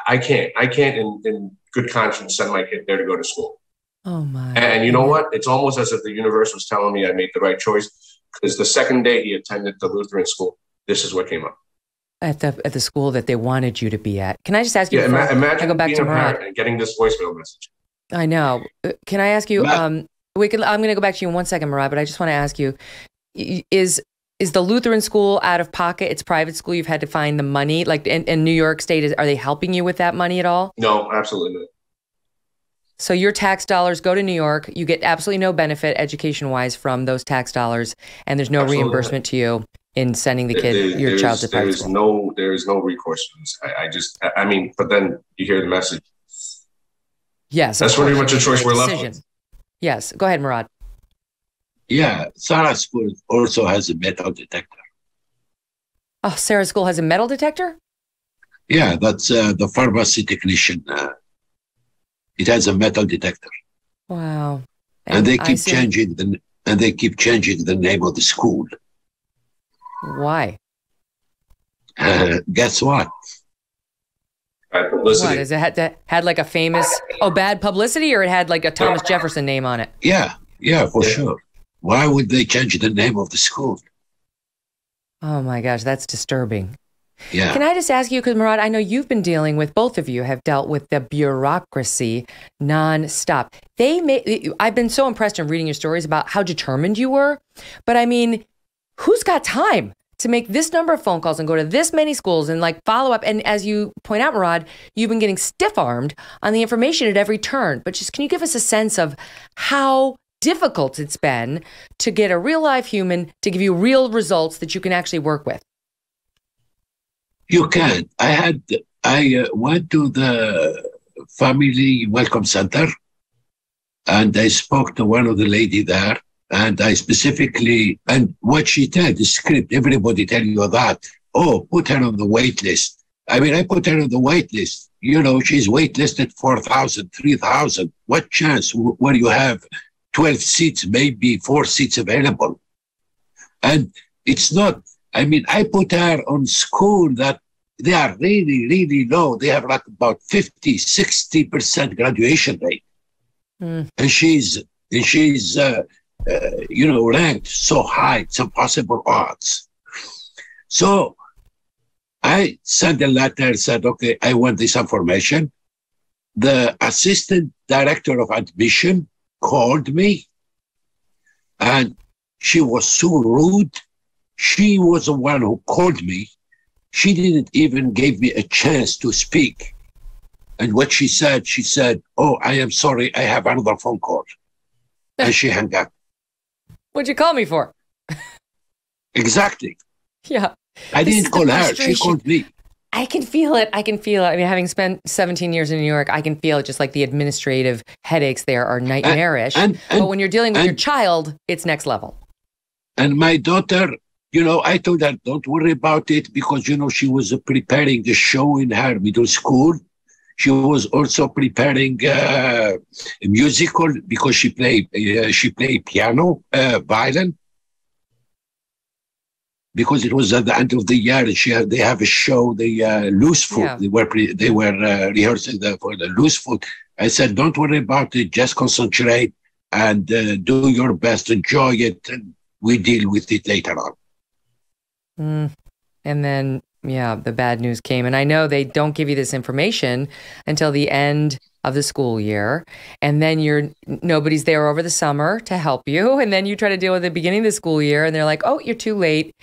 I can't in good conscience send my kid there to go to school. Oh my! And you know what? It's almost as if the universe was telling me I made the right choice, because the second day he attended the Lutheran school, this is what came up. At the school that they wanted you to be at. Can I just ask you? Imagine I go back being to a Mourad parent and getting this voicemail message. I know. Can I ask you? I'm going to go back to you in 1 second, Mourad, but I just want to ask you: Is the Lutheran school out of pocket? It's private school. You've had to find the money. Like in New York State, are they helping you with that money at all? No, absolutely not. So your tax dollars go to New York. You get absolutely no benefit education-wise from those tax dollars, and there's no reimbursement to you in sending the kid, your child to private school. There is no recourse for this. I mean, but then you hear the message. Yes. That's pretty much a choice we're left with. Yes. Go ahead, Mourad. Yeah, Sarah's school also has a metal detector. Oh, Sarah's school has a metal detector? Yeah, that's the pharmacy technician. It has a metal detector. Wow. And they keep changing the name of the school. Why? Guess what? Bad publicity. What? Is it had like a famous bad publicity, or it had like a Thomas Jefferson name on it? Yeah, for sure. Why would they change the name of the school? Oh my gosh, that's disturbing. Yeah. Can I just ask you, because Mourad, I know you've been dealing with, both of you have dealt with the bureaucracy nonstop. I've been so impressed in reading your stories about how determined you were. But I mean, who's got time to make this number of phone calls and go to this many schools and like follow up? And as you point out, Mourad, you've been getting stiff-armed on the information at every turn. But just can you give us a sense of how difficult it's been to get a real live human to give you real results that you can actually work with? You can. I went to the family welcome center, and I spoke to one of the lady there, and I specifically, and what she said, the script, everybody tell you that, put her on the wait list. I mean, I put her on the wait list. You know, she's waitlisted 4,000, 3,000. What chance where you have 12 seats, maybe 4 seats available? And it's not, I mean, I put her on school that they are really, really low. They have like about 50, 60% graduation rate. And she's ranked so high, it's impossible odds. So I sent a letter, said, okay, I want this information. The assistant director of admission called me, and she was so rude. She was the one who called me. She didn't even give me a chance to speak. And what she said, I am sorry, I have another phone call. And she hung up. What'd you call me for? Exactly. Yeah. I didn't call her, she called me. I can feel it. I mean, having spent 17 years in New York, I can feel it. Just like the administrative headaches there are nightmarish. But when you're dealing with your child, it's next level. And my daughter, I told her, don't worry about it, because, she was preparing the show in her middle school. She was also preparing a musical because she played piano, violin. Because it was at the end of the year, they have a show, Loose Foot. Yeah. They were rehearsing for the Loose Foot. I said, don't worry about it, just concentrate and do your best, enjoy it, and we deal with it later on. And then, the bad news came. And I know they don't give you this information until the end of the school year. And then nobody's there over the summer to help you. And then you try to deal with the beginning of the school year, and they're like, oh, you're too late.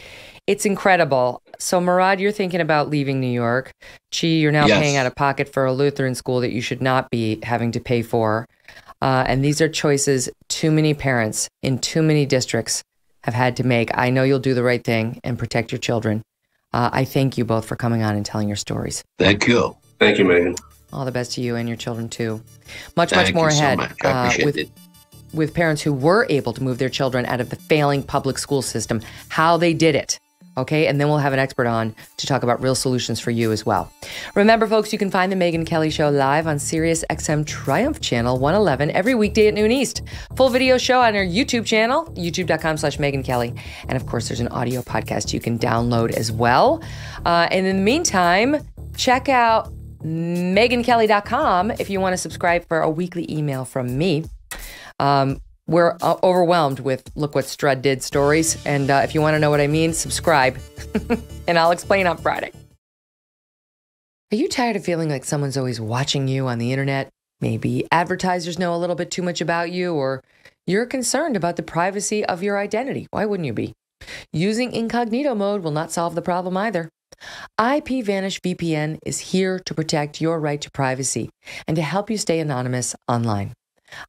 It's incredible. So, Mourad, you're thinking about leaving New York. You're now paying out of pocket for a Lutheran school that you should not be having to pay for. And these are choices too many parents in too many districts have had to make. I know you'll do the right thing and protect your children. I thank you both for coming on and telling your stories. Thank you. Thank you, Megyn. All the best to you and your children, too. Much more ahead with parents who were able to move their children out of the failing public school system, how they did it. Okay, and then we'll have an expert on to talk about real solutions for you as well. Remember, folks, you can find the Megyn Kelly Show live on Sirius XM Triumph Channel 111 every weekday at noon East. Full video show on our YouTube channel, youtube.com/Megyn Kelly. And of course, there's an audio podcast you can download as well. And in the meantime, check out MegynKelly.com if you want to subscribe for a weekly email from me. We're overwhelmed with Look What Strud Did stories. And if you want to know what I mean, subscribe. And I'll explain on Friday. Are you tired of feeling like someone's always watching you on the internet? Maybe advertisers know a little bit too much about you, or you're concerned about the privacy of your identity. Why wouldn't you be? Using incognito mode will not solve the problem either. IPVanish VPN is here to protect your right to privacy and to help you stay anonymous online.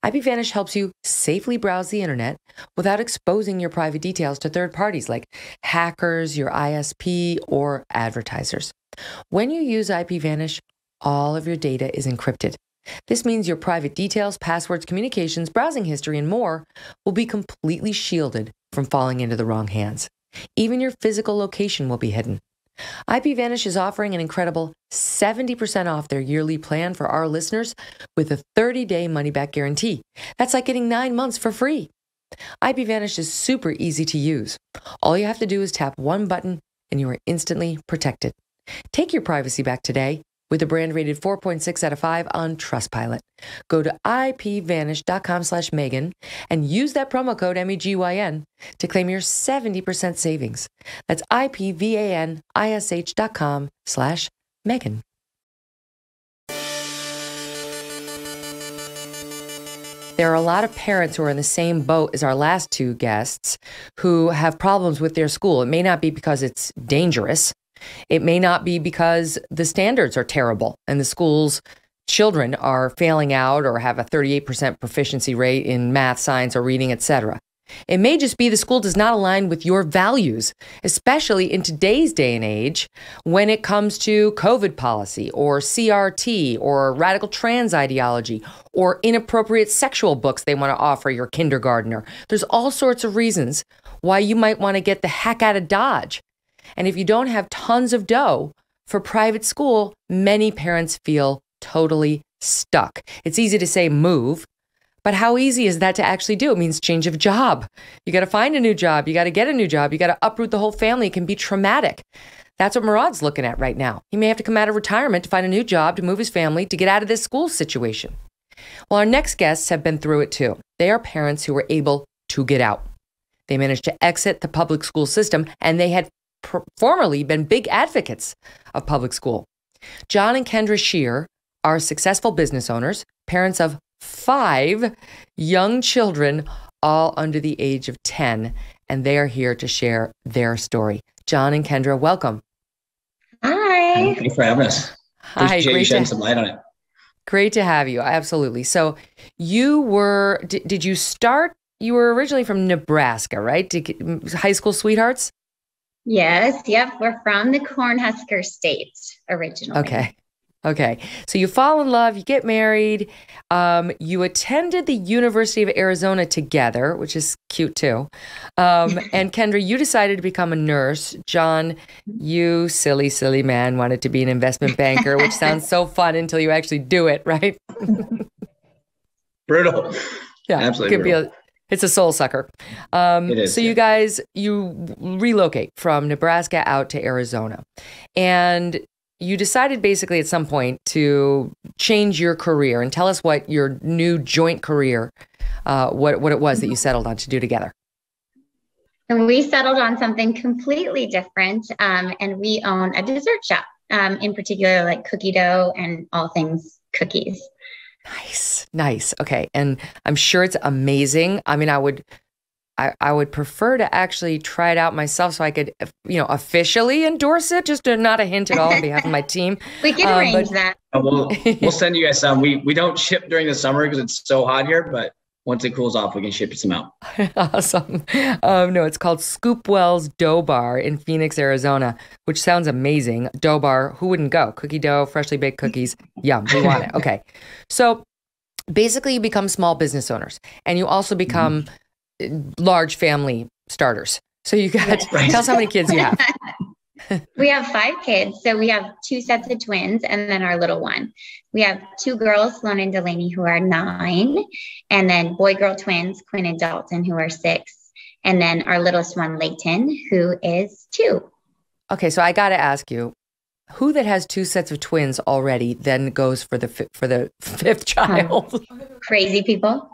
IPVanish helps you safely browse the internet without exposing your private details to third parties like hackers, your ISP, or advertisers. When you use IPVanish, all of your data is encrypted. This means your private details, passwords, communications, browsing history, and more will be completely shielded from falling into the wrong hands. Even your physical location will be hidden. IPVanish is offering an incredible 70% off their yearly plan for our listeners with a 30-day money-back guarantee. That's like getting 9 months for free. IPVanish is super easy to use. All you have to do is tap one button and you are instantly protected. Take your privacy back today with a brand rated 4.6 out of 5 on Trustpilot. Go to ipvanish.com/Megyn and use that promo code MEGYN to claim your 70% savings. That's ipvanish.com/Megyn. There are a lot of parents who are in the same boat as our last two guests who have problems with their school. It may not be because it's dangerous. It may not be because the standards are terrible and the school's children are failing out or have a 38% proficiency rate in math, science, or reading, etc. It may just be the school does not align with your values, especially in today's day and age when it comes to COVID policy or CRT or radical trans ideology or inappropriate sexual books they want to offer your kindergartner. There's all sorts of reasons why you might want to get the heck out of Dodge. And if you don't have tons of dough for private school, many parents feel totally stuck. It's easy to say move, but how easy is that to actually do? It means change of job. You got to find a new job. You got to get a new job. You got to uproot the whole family. It can be traumatic. That's what Mourad's looking at right now. He may have to come out of retirement to find a new job, to move his family, to get out of this school situation. Well, our next guests have been through it too. They are parents who were able to get out. They managed to exit the public school system, and they had formerly been big advocates of public school. John and Kendra Scheer are successful business owners, parents of 5 young children, all under the age of 10, and they are here to share their story. John and Kendra, welcome. Hi. Thanks for having us. Hi. Appreciate you shedding some light on it. Great to have you. Absolutely. So you were, did you start, you were originally from Nebraska, right? High school sweethearts? Yes. Yep. We're from the Cornhusker State originally. Okay. So you fall in love, you get married, you attended the University of Arizona together, which is cute too. And Kendra, you decided to become a nurse. John, you silly, silly man, wanted to be an investment banker, which sounds so fun until you actually do it, right? Brutal. Yeah. Absolutely brutal. It's a soul sucker. It is, so you guys, you relocate from Nebraska out to Arizona. And you decided basically at some point to change your career, and tell us what your new joint career, what it was that you settled on to do together. And we settled on something completely different. And we own a dessert shop, in particular, like cookie dough and all things cookies. Nice. Okay. And I'm sure it's amazing. I mean, I would prefer to actually try it out myself so I could, officially endorse it, just not a hint at all on behalf of my team. We can arrange that. We'll send you guys some. We don't ship during the summer because it's so hot here, but once it cools off, we can ship you some out. Awesome. No, it's called Scoopwell's Dough Bar in Phoenix, Arizona, which sounds amazing. Dough bar, who wouldn't go? Cookie dough, freshly baked cookies. Yum, we want it. Okay. So basically you become small business owners, and you also become large family starters. So you got, tell us how many kids you have. We have 5 kids. So we have 2 sets of twins and then our little one. We have 2 girls, Sloan and Delaney, who are 9, and then boy-girl twins, Quinn and Dalton, who are 6, and then our littlest one, Layton, who is 2. Okay, so I got to ask you, who that has 2 sets of twins already then goes for the 5th child? Crazy people.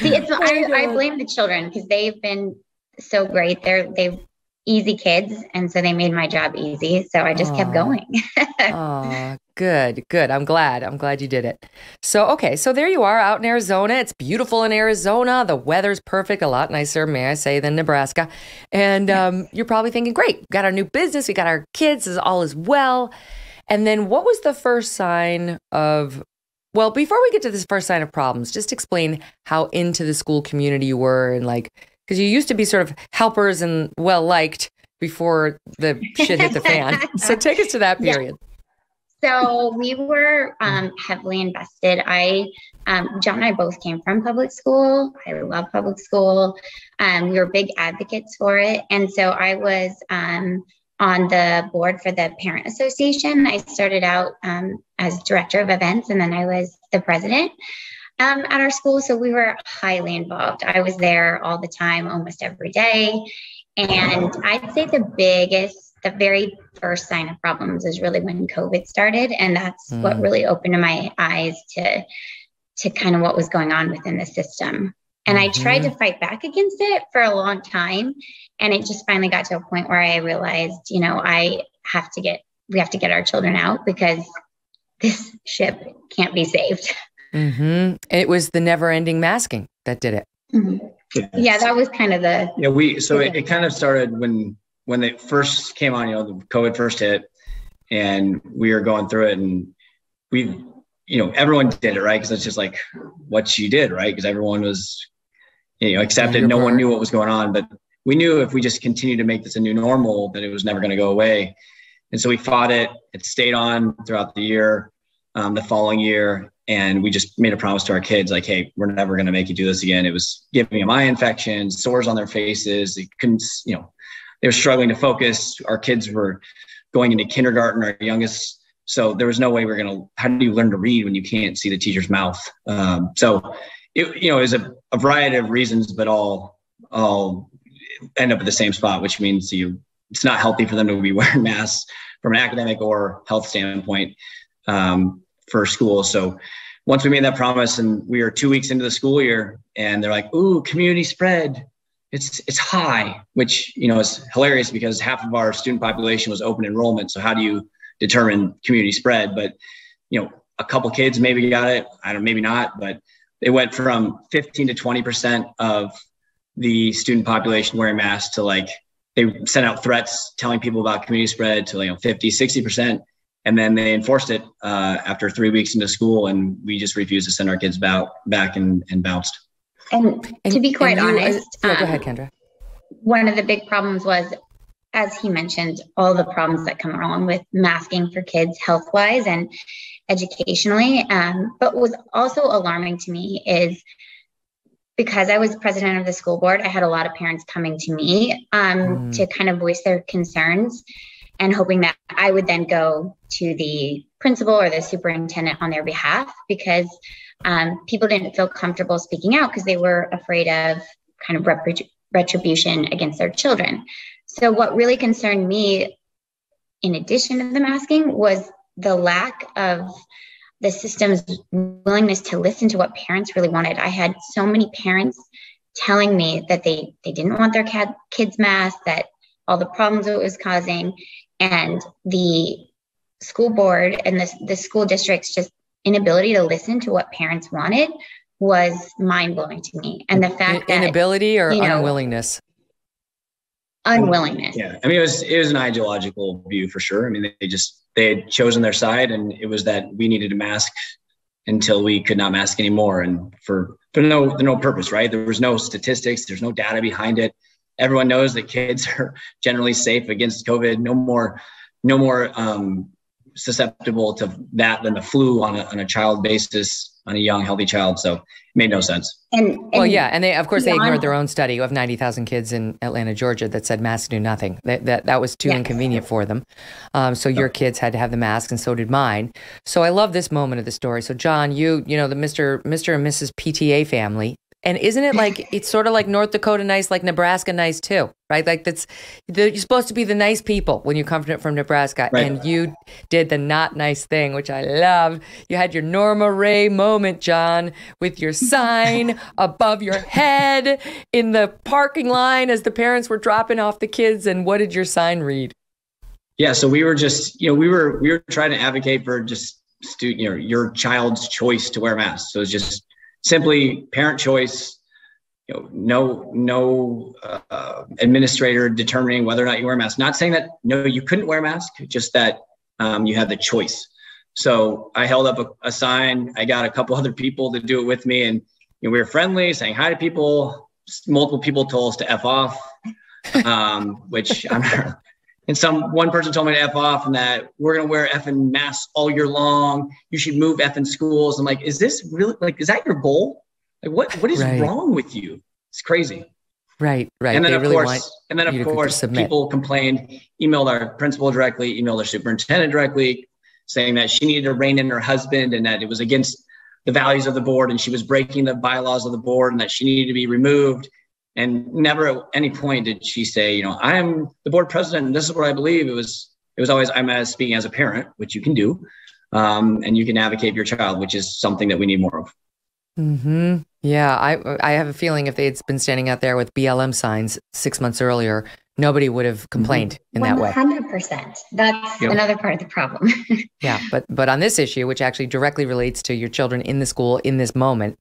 See, I blame the children because they've been so great. They've easy kids, and so they made my job easy. So I just kept going. Oh, good. I'm glad you did it. So, okay, so there you are out in Arizona. It's beautiful in Arizona. The weather's perfect, a lot nicer, may I say, than Nebraska. And you're probably thinking, great, we got our new business, we got our kids, all is well. And then what was the first sign of, well, before we get to this first sign of problems, just explain how into the school community you were, and like, because you used to be sort of helpers and well-liked before the shit hit the fan. So take us to that period. Yeah. So we were heavily invested. John and I both came from public school. I love public school. We were big advocates for it. And so I was on the board for the Parent Association. I started out as director of events, and then I was the president at our school. So we were highly involved. I was there all the time, almost every day. And I'd say the very first sign of problems is really when COVID started. And that's what really opened my eyes to kind of what was going on within the system. And I tried to fight back against it for a long time. And it just finally got to a point where I realized, we have to get our children out because this ship can't be saved. Mm-hmm. It was the never-ending masking that did it. Mm-hmm. Yeah, that was kind of the... Yeah, it kind of started when they first came on, the COVID first hit, and we were going through it, and everyone did it, right? Because it's just like what you did, right? Because everyone was, accepted. No one knew what was going on, but we knew if we just continued to make this a new normal, that it was never going to go away. And so we fought it. It stayed on throughout the year, the following year. And we just made a promise to our kids, like, hey, we're never going to make you do this again. It was giving them eye infections, sores on their faces. They couldn't, they were struggling to focus. Our kids were going into kindergarten, our youngest. So there was no way how do you learn to read when you can't see the teacher's mouth? So it was a variety of reasons, but all end up at the same spot, which means it's not healthy for them to be wearing masks from an academic or health standpoint for school. So once we made that promise, and we were 2 weeks into the school year, and they're like, "Ooh, community spread, it's high," which is hilarious because half of our student population was open enrollment. So how do you determine community spread? But a couple kids maybe got it. I don't, maybe not, but it went from 15 to 20% of the student population wearing masks to they sent out threats telling people about community spread to 50, 60%. And then they enforced it after 3 weeks into school, and we just refused to send our kids back and bounced. And to be quite honest, go ahead, Kendra. One of the big problems was, as he mentioned, all the problems that come along with masking for kids health-wise and educationally. But what was also alarming to me is because I was president of the school board, I had a lot of parents coming to me to kind of voice their concerns, and hoping that I would then go to the principal or the superintendent on their behalf, because people didn't feel comfortable speaking out because they were afraid of kind of retribution against their children. So what really concerned me, in addition to the masking, was the lack of the system's willingness to listen to what parents really wanted. I had so many parents telling me that they didn't want their kids masked, that all the problems it was causing, and the school board and the school district's just inability to listen to what parents wanted was mind-blowing to me. And the fact that inability or unwillingness? Unwillingness. Yeah, I mean, it was an ideological view for sure. I mean, they had chosen their side, and it was that we needed to mask until we could not mask anymore, and for no purpose, right? There was no statistics, there's no data behind it. Everyone knows that kids are generally safe against COVID, no more susceptible to that than the flu on a child basis. on a young, healthy child. So it made no sense. And well, yeah. And they, of course, they ignored their own study of 90,000 kids in Atlanta, Georgia that said masks do nothing. That was too inconvenient for them. So your kids had to have the mask, and so did mine. So I love this moment of the story. So John, you know, the Mr. and Mrs. PTA family. And isn't it like, it's sort of like North Dakota nice, like Nebraska nice too, right? Like you're supposed to be the nice people when you come from Nebraska. Right. And you did the not nice thing, which I love. You had your Norma Ray moment, John, with your sign above your head in the parking line as the parents were dropping off the kids. And what did your sign read? Yeah. So we were just, we were trying to advocate for just your child's choice to wear masks. So it's just simply parent choice, no administrator determining whether or not you wear a mask. Not saying that, no, you couldn't wear a mask, just that you had the choice. So I held up a sign. I got a couple other people to do it with me, and we were friendly, saying hi to people. Multiple people told us to F off, which I'm and one person told me to F off, and that we're going to wear effing masks all year long. You should move effing schools. I'm like, is this really, like, is that your goal? Like, what is wrong with you? It's crazy. Right. And then, of course, people complained, emailed our principal directly, emailed our superintendent directly, saying that she needed to rein in her husband and that it was against the values of the board and she was breaking the bylaws of the board and that she needed to be removed. And never at any point did she say, I am the board president and this is what I believe. It was always, I'm speaking as a parent, which you can do. And you can advocate for your child, which is something that we need more of. Mm-hmm. Yeah. I have a feeling if they had been standing out there with BLM signs 6 months earlier, nobody would have complained in that way. 100%. That's another part of the problem. Yeah. But on this issue, which actually directly relates to your children in the school in this moment,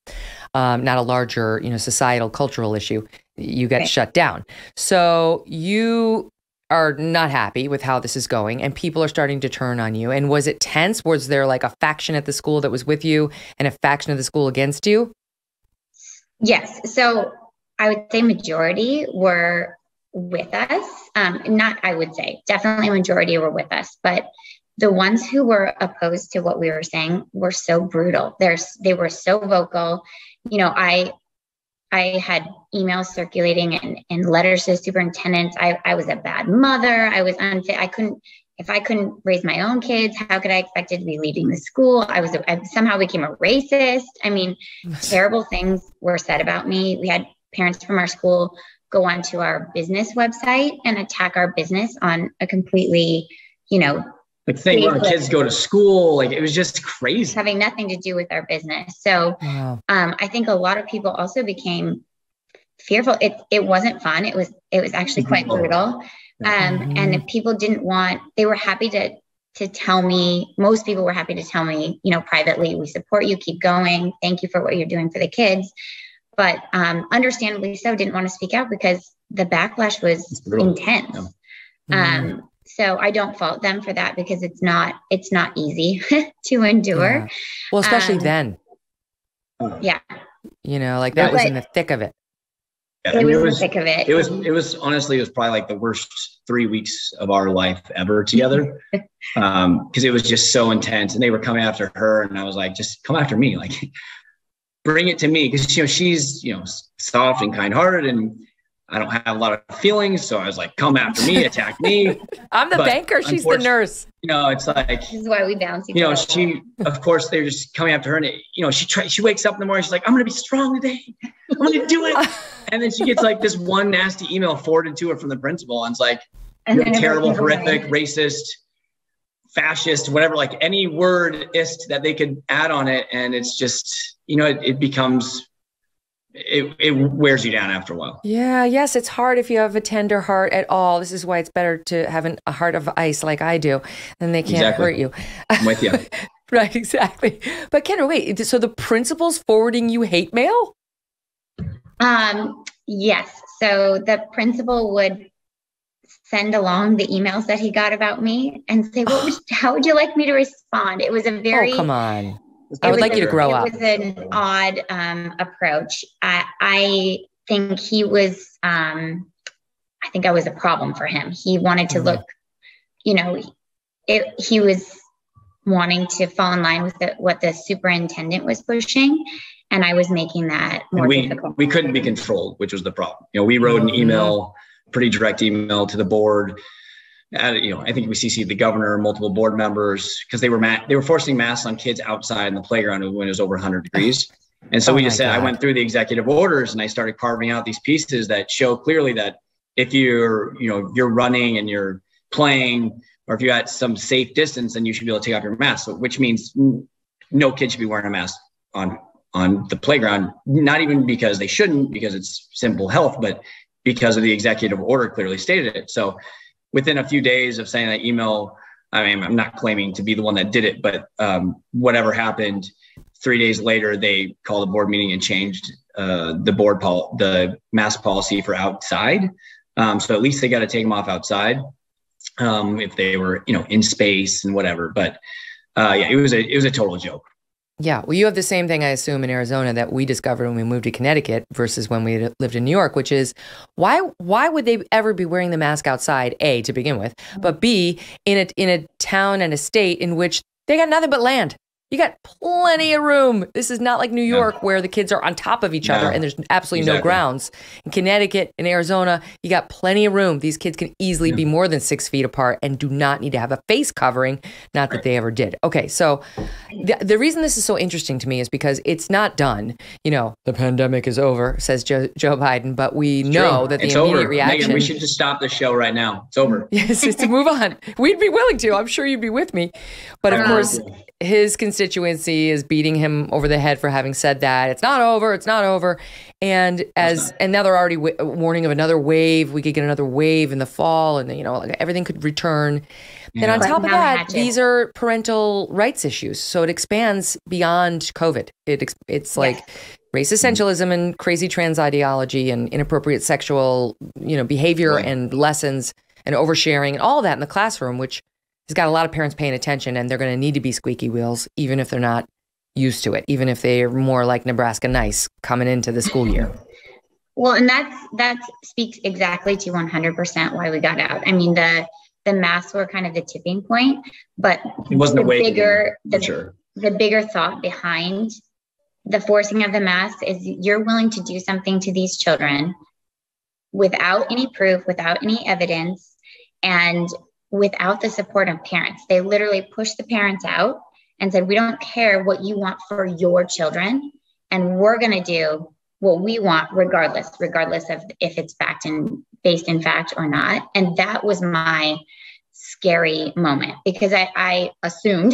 not a larger, societal, cultural issue, you get shut down. So you are not happy with how this is going and people are starting to turn on you. And was it tense? Was there like a faction at the school that was with you and a faction of the school against you? Yes. So I would say majority were with us. Definitely majority were with us, but the ones who were opposed to what we were saying were so brutal. They were so vocal. I had emails circulating and letters to the superintendents. I was a bad mother. I was unfit. If I couldn't raise my own kids, how could I expect it to be leaving the school? I somehow became a racist. I mean, terrible things were said about me. We had parents from our school go onto our business website and attack our business on a completely, like saying where our kids go to school. Like it was just crazy. Having nothing to do with our business. So I think a lot of people also became fearful. It wasn't fun. It was actually quite brutal. And people they were happy to tell me, most people were happy to tell me, privately, we support you, keep going. Thank you for what you're doing for the kids. But understandably so, didn't want to speak out because the backlash was intense. So I don't fault them for that because it's not easy to endure. Yeah. Well, especially then. Yeah. That was in the thick of it. It was in the thick of it. It was honestly, it was probably like the worst 3 weeks of our life ever together. Because it was just so intense and they were coming after her. And I was like, just come after me. Like, bring it to me. Because, she's, soft and kind-hearted and I don't have a lot of feelings. So I was like, come after me, attack me. I'm the banker. She's the nurse. this It's like, is why we bounce each other. She, of course, they're just coming after her. And, she wakes up in the morning. She's like, I'm going to be strong today. I'm going to do it. And then she gets like this one nasty email forwarded to her from the principal. And it's like, you're terrible, horrific, racist, fascist, whatever, like any word-ist that they could add on it. And it's just, it becomes, it wears you down after a while. Yeah. Yes. It's hard if you have a tender heart at all. This is why it's better to have a heart of ice like I do. Then they can't hurt you. I'm with you. Right. Exactly. But Kendra, wait, so the principal's forwarding you hate mail? Yes. So the principal would send along the emails that he got about me and say, how would you like me to respond? It was a very, come on. I would like you to grow up. It was an odd approach. I think he was, I think I was a problem for him. He wanted to look, he was wanting to fall in line with what the superintendent was pushing. And I was making that more difficult. We couldn't be controlled, which was the problem. We wrote an email, pretty direct email to the board. I think we CC'd the governor, multiple board members, because they were forcing masks on kids outside in the playground when it was over 100 degrees. And so we just said, I went through the executive orders and I started carving out these pieces that show clearly that if you're running and you're playing, or if you're at some safe distance, then you should be able to take off your mask. So, which means no kid should be wearing a mask on the playground, not even because they shouldn't, because it's simple health, but because of the executive order clearly stated it. So within a few days of sending that email, I mean, I'm not claiming to be the one that did it, but whatever happened, 3 days later, they called a board meeting and changed the mask policy for outside. So at least they got to take them off outside if they were, in space and whatever. But it was a total joke. Yeah. Well, you have the same thing, I assume, in Arizona that we discovered when we moved to Connecticut versus when we lived in New York, which is why would they ever be wearing the mask outside, A, to begin with, but B, in a town and a state in which they got nothing but land. You got plenty of room. This is not like New York where the kids are on top of each other and there's absolutely no grounds. In Connecticut, in Arizona, you got plenty of room. These kids can easily be more than 6 feet apart and do not need to have a face covering. Not that they ever did. Okay, so the reason this is so interesting to me is because it's not done. The pandemic is over, says Joe Biden, but we know that the immediate reaction. Megyn, we should just stop the show right now. It's over. Yes, it's to move on. We'd be willing to. I'm sure you'd be with me. But of course, his constituency is beating him over the head for having said that. It's not over. It's not over. And now they're already warning of another wave. We could get another wave in the fall, and everything could return. Yeah. And on top of that, these are parental rights issues. So it expands beyond COVID. It's like race essentialism and crazy trans ideology and inappropriate sexual, behavior and lessons and oversharing and all that in the classroom, which has got a lot of parents paying attention, and they're going to need to be squeaky wheels, even if they're not used to it, even if they're more like Nebraska nice coming into the school year. Well, and that speaks exactly to 100% why we got out. I mean, the masks were kind of the tipping point, but it wasn't the bigger thought behind the forcing of the mask is you're willing to do something to these children without any proof, without any evidence, and without the support of parents. They literally pushed the parents out and said, we don't care what you want for your children, and we're going to do what we want regardless of if it's based in fact or not. And that was my scary moment, because I assumed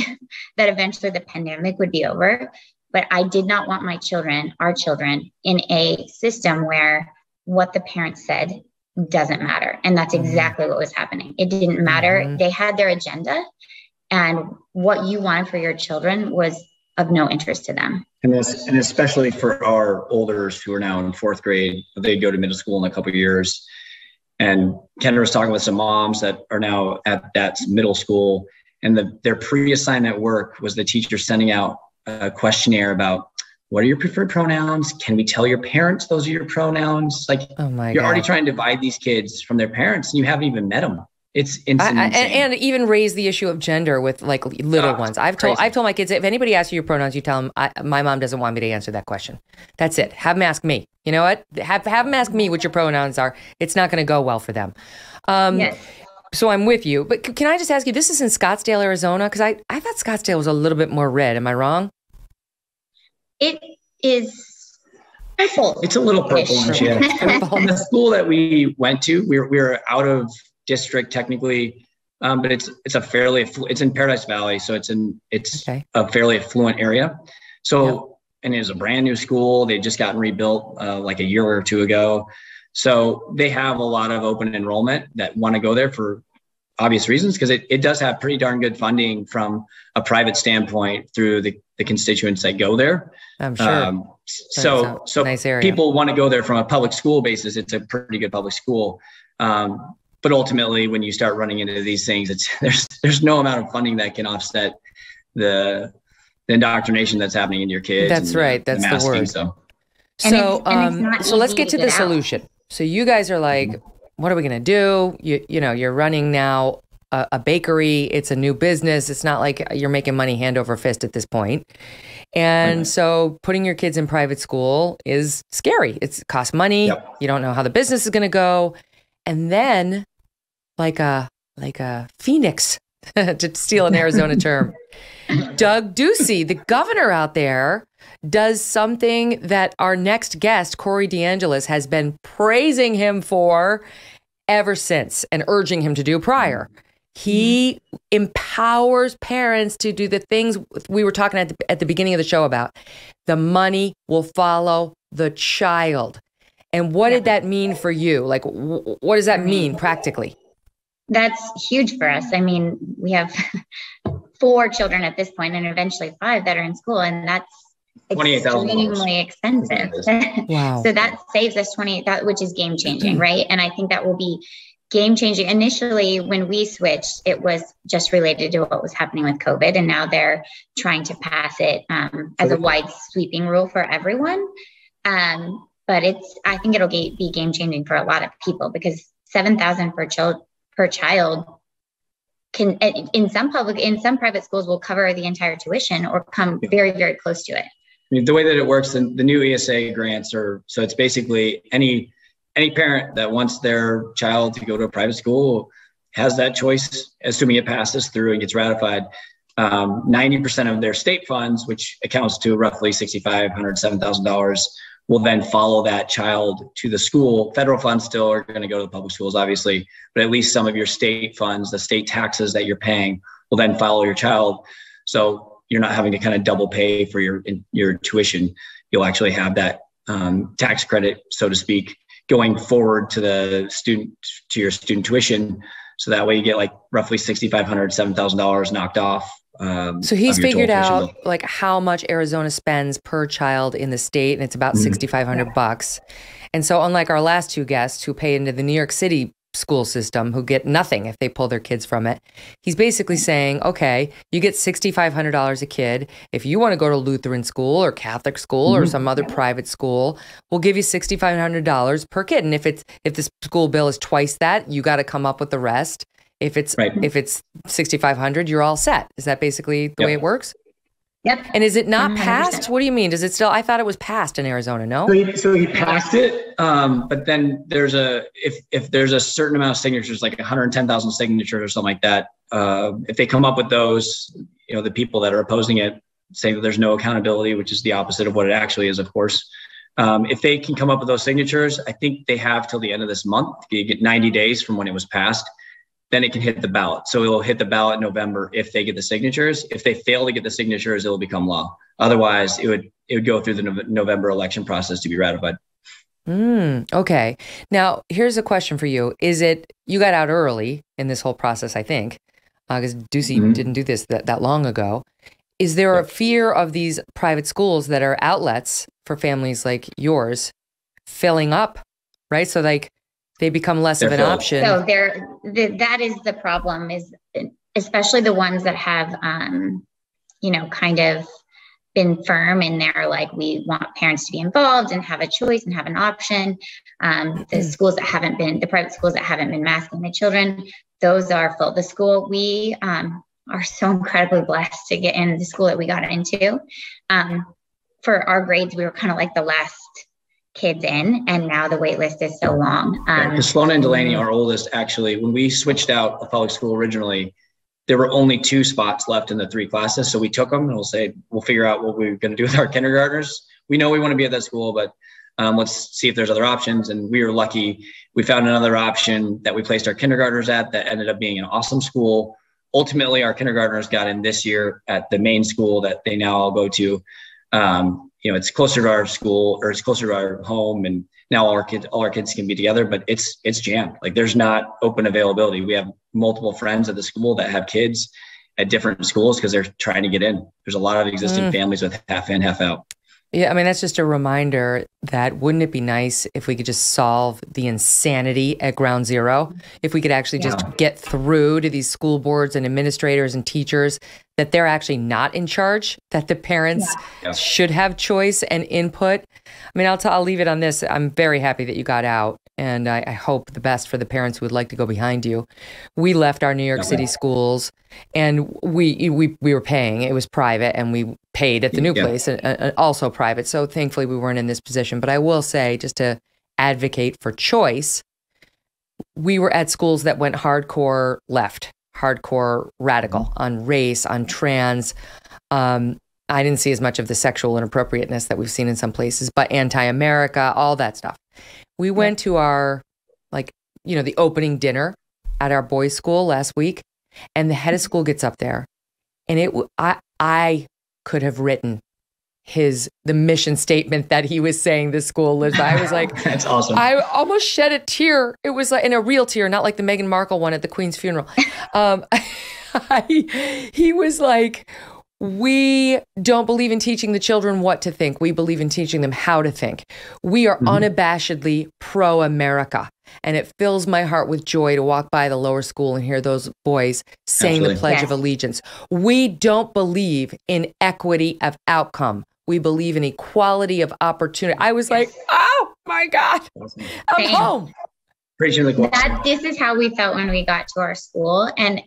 that eventually the pandemic would be over, but I did not want our children in a system where what the parents said doesn't matter. And that's exactly what was happening. It didn't matter. They had their agenda, and what you wanted for your children was of no interest to them. And especially for our olders who are now in 4th grade, they go to middle school in a couple of years. And Kendra was talking with some moms that are now at that middle school, and their pre-assignment work was the teacher sending out a questionnaire about, what are your preferred pronouns? Can we tell your parents those are your pronouns? Like, you're already trying to divide these kids from their parents, and you haven't even met them. It's insane. And even raise the issue of gender with like little ones. I've told my kids, if anybody asks you your pronouns, you tell them, my mom doesn't want me to answer that question. That's it. Have them ask me. You know what? Have them ask me what your pronouns are. It's not going to go well for them. Yes. So I'm with you. But can I just ask you, this is in Scottsdale, Arizona? Because I thought Scottsdale was a little bit more red. Am I wrong? It is purple. It's a little purple. Yeah. The school that we went to, we were out of district technically, but it's in Paradise Valley, so it's a fairly affluent area. So and it was a brand new school. They'd just gotten rebuilt like a year or two ago. So they have a lot of open enrollment that want to go there for obvious reasons, because it does have pretty darn good funding from a private standpoint through the constituents that go there. I'm sure. So nice area. People want to go there from a public school basis. It's a pretty good public school. But ultimately, when you start running into these things, there's no amount of funding that can offset the indoctrination that's happening in your kids. That's right. That's the word. So let's get to the solution. So you guys are like, what are we going to do? You're running now a bakery. It's a new business. It's not like you're making money hand over fist at this point. And so putting your kids in private school is scary. It costs money. Yep. You don't know how the business is going to go. And then like a phoenix, to steal an Arizona term, Doug Ducey, the governor out there, does something that our next guest, Corey DeAngelis, has been praising him for ever since and urging him to do prior. He empowers parents to do the things we were talking at the beginning of the show about. The money will follow the child. And what did that mean for you? Like, what does that mean practically? That's huge for us. I mean, we have 4 children at this point and eventually 5 that are in school, and that's extremely expensive. Wow. So that saves us which is game changing, right? And I think that will be game changing. Initially, when we switched, it was just related to what was happening with COVID, and now they're trying to pass it as a wide sweeping rule for everyone. But I think it'll be game changing for a lot of people, because $7,000 per child can, in some private schools, will cover the entire tuition or come very, very close to it. I mean, the way that it works, the new ESA grants so it's basically any parent that wants their child to go to a private school has that choice, assuming it passes through and gets ratified. 90% of their state funds, which accounts to roughly $6,500, $7,000, will then follow that child to the school. Federal funds still are going to go to the public schools, obviously, but at least some of your state funds, the state taxes that you're paying, will then follow your child. So you're not having to kind of double pay for your tuition. You'll actually have that tax credit, so to speak, going forward to your student tuition. So that way you get like roughly $6,500, $7,000 knocked off. So he's figured out like how much Arizona spends per child in the state, and it's about $6,500. And so unlike our last 2 guests who pay into the New York City school system, who get nothing if they pull their kids from it, he's basically saying, okay, you get $6,500 a kid. If you want to go to Lutheran school or Catholic school or some other private school, we'll give you $6,500 per kid. And if the school bill is twice that, you got to come up with the rest. If it's $6,500, you're all set. Is that basically the way it works? Yep. And is it not 100%. Passed? What do you mean? Does it still? I thought it was passed in Arizona. No. So he passed it, but then if there's a certain amount of signatures, like 110,000 signatures or something like that, if they come up with those, the people that are opposing it say that there's no accountability, which is the opposite of what it actually is, of course. If they can come up with those signatures, I think they have till the end of this month. You get 90 days from when it was passed. Then it can hit the ballot. So it will hit the ballot in November if they get the signatures. If they fail to get the signatures, it will become law. Otherwise, it would go through the November election process to be ratified. Okay. Now, here's a question for you. You got out early in this whole process, I think, because Ducey didn't do this that long ago. Is there a fear of these private schools that are outlets for families like yours filling up, right? So like, they become less of an option. So that is the problem, is especially the ones that have, kind of been firm in their, like, we want parents to be involved and have a choice and have an option. The private schools that haven't been masking the children, those are full. The school, we are so incredibly blessed to get in the school that we got into. For our grades, we were kind of like the last kids in, and now the wait list is so long. Sloan and Delaney, our oldest, actually, when we switched out of public school originally, there were only 2 spots left in the 3 classes. So we took them and we'll figure out what we're going to do with our kindergartners. We know we want to be at that school, but let's see if there's other options. And we were lucky. We found another option that we placed our kindergartners at that ended up being an awesome school. Ultimately, our kindergartners got in this year at the main school that they now all go to. It's closer to our school, or it's closer to our home, and now all our kids can be together, but it's jammed. Like, there's not open availability. We have multiple friends at the school that have kids at different schools because they're trying to get in. There's a lot of existing families with half in, half out. Yeah, I mean, that's just a reminder that wouldn't it be nice if we could just solve the insanity at ground zero? If we could actually just get through to these school boards and administrators and teachers that they're actually not in charge, that the parents should have choice and input. I mean, I'll leave it on this. I'm very happy that you got out. and I hope the best for the parents who would like to go behind you. We left our New York City schools, and we were paying. It was private, and we paid at the new place, and also private. So thankfully, we weren't in this position. But I will say, just to advocate for choice, we were at schools that went hardcore left, hardcore radical on race, on trans. I didn't see as much of the sexual inappropriateness that we've seen in some places, but anti-America, all that stuff. We went to our, the opening dinner at our boys' school last week, and the head of school gets up there, and I could have written the mission statement that he was saying the school lives by. I was like, that's awesome. I almost shed a tear. It was like, in a real tear, not like the Meghan Markle one at the Queen's funeral. He was like, we don't believe in teaching the children what to think. We believe in teaching them how to think. We are unabashedly pro-America. And it fills my heart with joy to walk by the lower school and hear those boys saying the Pledge of Allegiance. We don't believe in equity of outcome. We believe in equality of opportunity. I was like, oh my God, I'm home. This is how we felt when we got to our school. And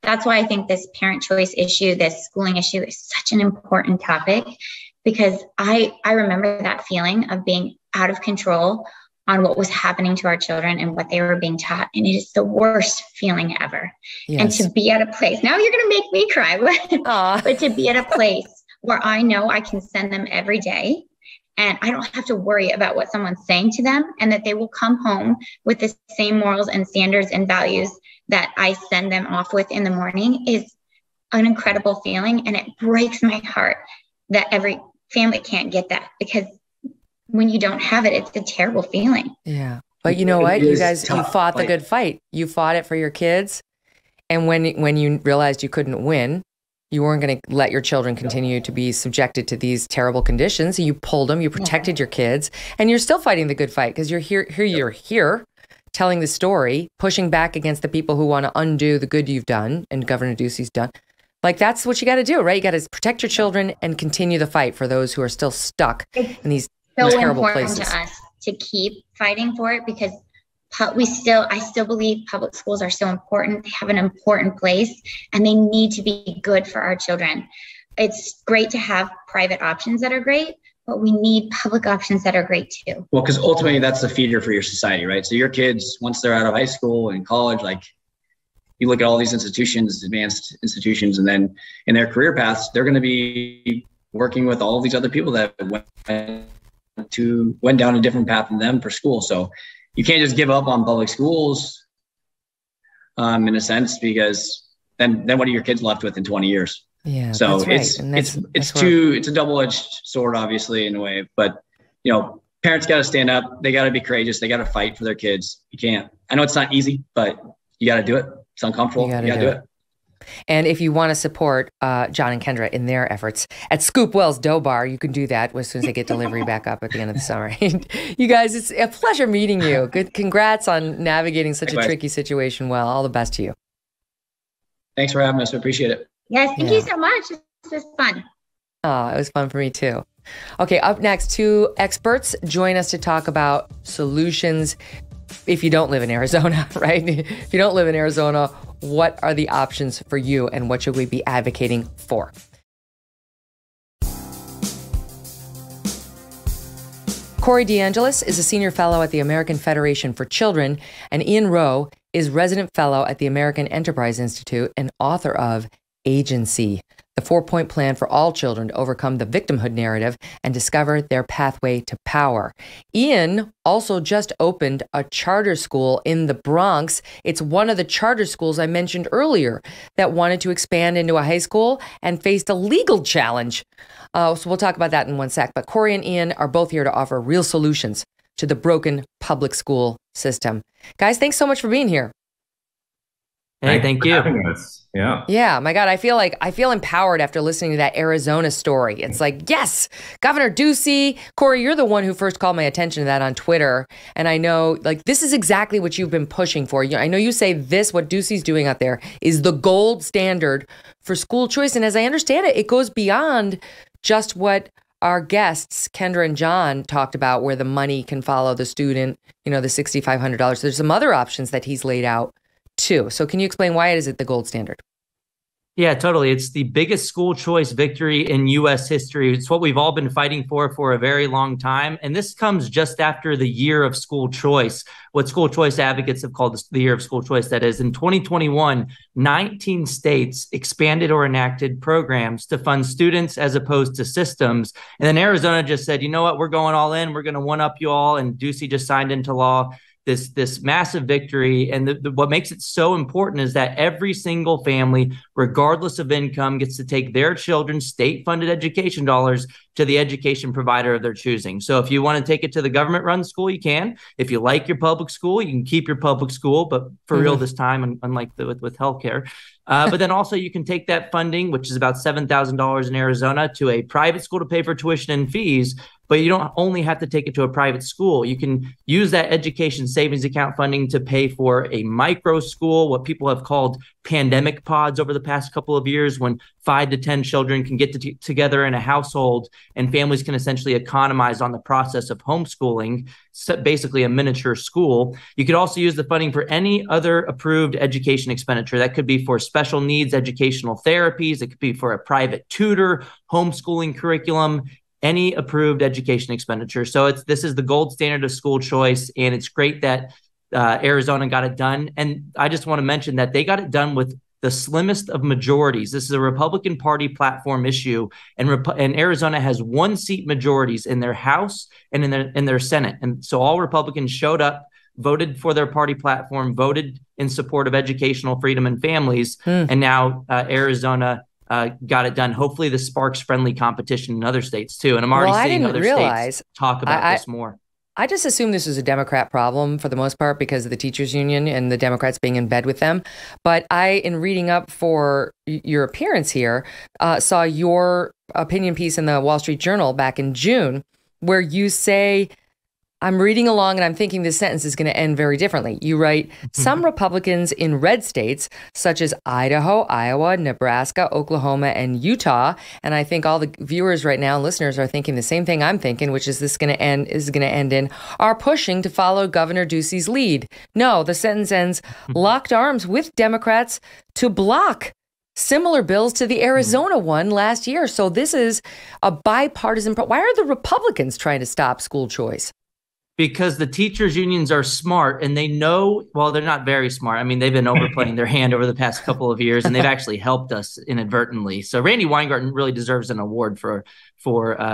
that's why I think this parent choice issue, this schooling issue is such an important topic, because I remember that feeling of being out of control on what was happening to our children and what they were being taught. And it is the worst feeling ever. Yes. And to be at a place, now you're going to make me cry, but to be at a place where I know I can send them every day, and I don't have to worry about what someone's saying to them, and that they will come home with the same morals and standards and values that I send them off with in the morning, is an incredible feeling. And it breaks my heart that every family can't get that, because when you don't have it, it's a terrible feeling. Yeah. But you know what? You guys, you fought the good fight. You fought it for your kids. And when you realized you couldn't win, you weren't going to let your children continue to be subjected to these terrible conditions. You pulled them, you protected your kids, and you're still fighting the good fight, because you're here telling the story, pushing back against the people who want to undo the good you've done and Governor Ducey's done. Like, that's what you got to do, right? You got to protect your children and continue the fight for those who are still stuck in these terrible places. So important to us to keep fighting for it, because I still believe public schools are so important. They have an important place, and they need to be good for our children. It's great to have private options that are great, but we need public options that are great too. Well, because ultimately that's the feeder for your society, right? So your kids, once they're out of high school and college, like, you look at all these institutions, advanced institutions, and then in their career paths, they're going to be working with all these other people that went down a different path than them for school. So you can't just give up on public schools, in a sense, because then what are your kids left with in 20 years? Yeah. So that's right. It's a double-edged sword, obviously, in a way. But parents got to stand up. They got to be courageous. They got to fight for their kids. You can't. I know it's not easy, but you got to do it. It's uncomfortable. You got to do it. And if you want to support John and Kendra in their efforts at Scoop Wells Dough Bar, you can do that as soon as they get delivery back up at the end of the summer. You guys, it's a pleasure meeting you. Good, congrats on navigating such a tricky situation well. All the best to you. Thanks for having us. We appreciate it. Yes, thank you so much. This was fun. Oh, it was fun for me too. Okay, up next, two experts join us to talk about solutions if you don't live in Arizona, right? If you don't live in Arizona, what are the options for you, and what should we be advocating for? Corey DeAngelis is a senior fellow at the American Federation for Children, and Ian Rowe is resident fellow at the American Enterprise Institute and author of Agency, the 4-point plan for all children to overcome the victimhood narrative and discover their pathway to power. Ian also just opened a charter school in the Bronx. It's one of the charter schools I mentioned earlier that wanted to expand into a high school and faced a legal challenge. So we'll talk about that in one sec. But Corey and Ian are both here to offer real solutions to the broken public school system. Guys, thanks so much for being here. Hey, thank you. Yeah, my God, I feel empowered after listening to that Arizona story. It's like, yes, Governor Ducey. Corey, you're the one who first called my attention to that on Twitter. And I know, this is exactly what you've been pushing for. I know you say what Ducey's doing out there is the gold standard for school choice. And as I understand it, it goes beyond just what our guests, Kendra and John, talked about where the money can follow the student, the $6,500. There's some other options that he's laid out too. So can you explain why is it the gold standard? Yeah, totally. It's the biggest school choice victory in U.S. history. It's what we've all been fighting for a very long time. And this comes just after the year of school choice, what school choice advocates have called the year of school choice. That is, in 2021, 19 states expanded or enacted programs to fund students as opposed to systems. And then Arizona just said, you know what, we're going all in. We're going to one up you all. And Ducey just signed into law this massive victory. And what makes it so important is that every single family, regardless of income, gets to take their children's state-funded education dollars to the education provider of their choosing. So if you want to take it to the government-run school, you can. If you like your public school, you can keep your public school, but for real this time, unlike with healthcare. But then also you can take that funding, which is about $7,000 in Arizona, to a private school to pay for tuition and fees. But you don't only have to take it to a private school. You can use that education savings account funding to pay for a micro school, what people have called pandemic pods over the past couple of years, when 5 to 10 children can get together in a household and families can essentially economize on the process of homeschooling, so basically a miniature school. You could also use the funding for any other approved education expenditure. That could be for special needs educational therapies. It could be for a private tutor, homeschooling curriculum, any approved education expenditure. So this is the gold standard of school choice, and it's great that Arizona got it done. And I just want to mention that they got it done with the slimmest of majorities. This is a Republican Party platform issue, and Arizona has 1-seat majorities in their House and in their Senate. And so all Republicans showed up, voted for their party platform, voted in support of educational freedom and families, and now Arizona got it done. Hopefully this sparks friendly competition in other states too. And I'm already seeing other states talk about this more. I just assumed this was a Democrat problem for the most part because of the teachers union and the Democrats being in bed with them. But in reading up for your appearance here, saw your opinion piece in the Wall Street Journal back in June, where you say, I'm reading along and I'm thinking this sentence is going to end very differently. You write, some Republicans in red states, such as Idaho, Iowa, Nebraska, Oklahoma, and Utah, and I think all the viewers right now, listeners, are thinking the same thing I'm thinking, which is going to end in, are pushing to follow Governor Ducey's lead. No, the sentence ends, locked arms with Democrats to block similar bills to the Arizona one last year. So this is a bipartisan. Why are the Republicans trying to stop school choice? Because the teachers unions are smart and they know, well, they're not very smart. I mean, they've been overplaying their hand over the past couple of years, and they've actually helped us inadvertently. So Randi Weingarten really deserves an award for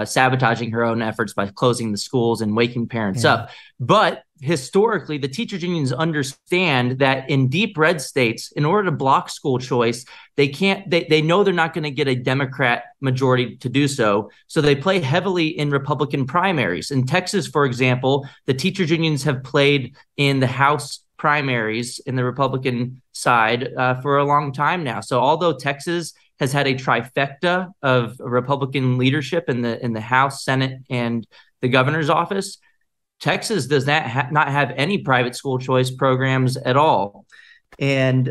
sabotaging her own efforts by closing the schools and waking parents up. But historically, the teachers unions understand that in deep red states, in order to block school choice, they know they're not going to get a Democrat majority to do so. So they play heavily in Republican primaries. In Texas, for example, the teachers unions have played in the House primaries in the Republican side for a long time now. So although Texas has had a trifecta of Republican leadership in the House, Senate, and the governor's office, Texas does not have any private school choice programs at all. And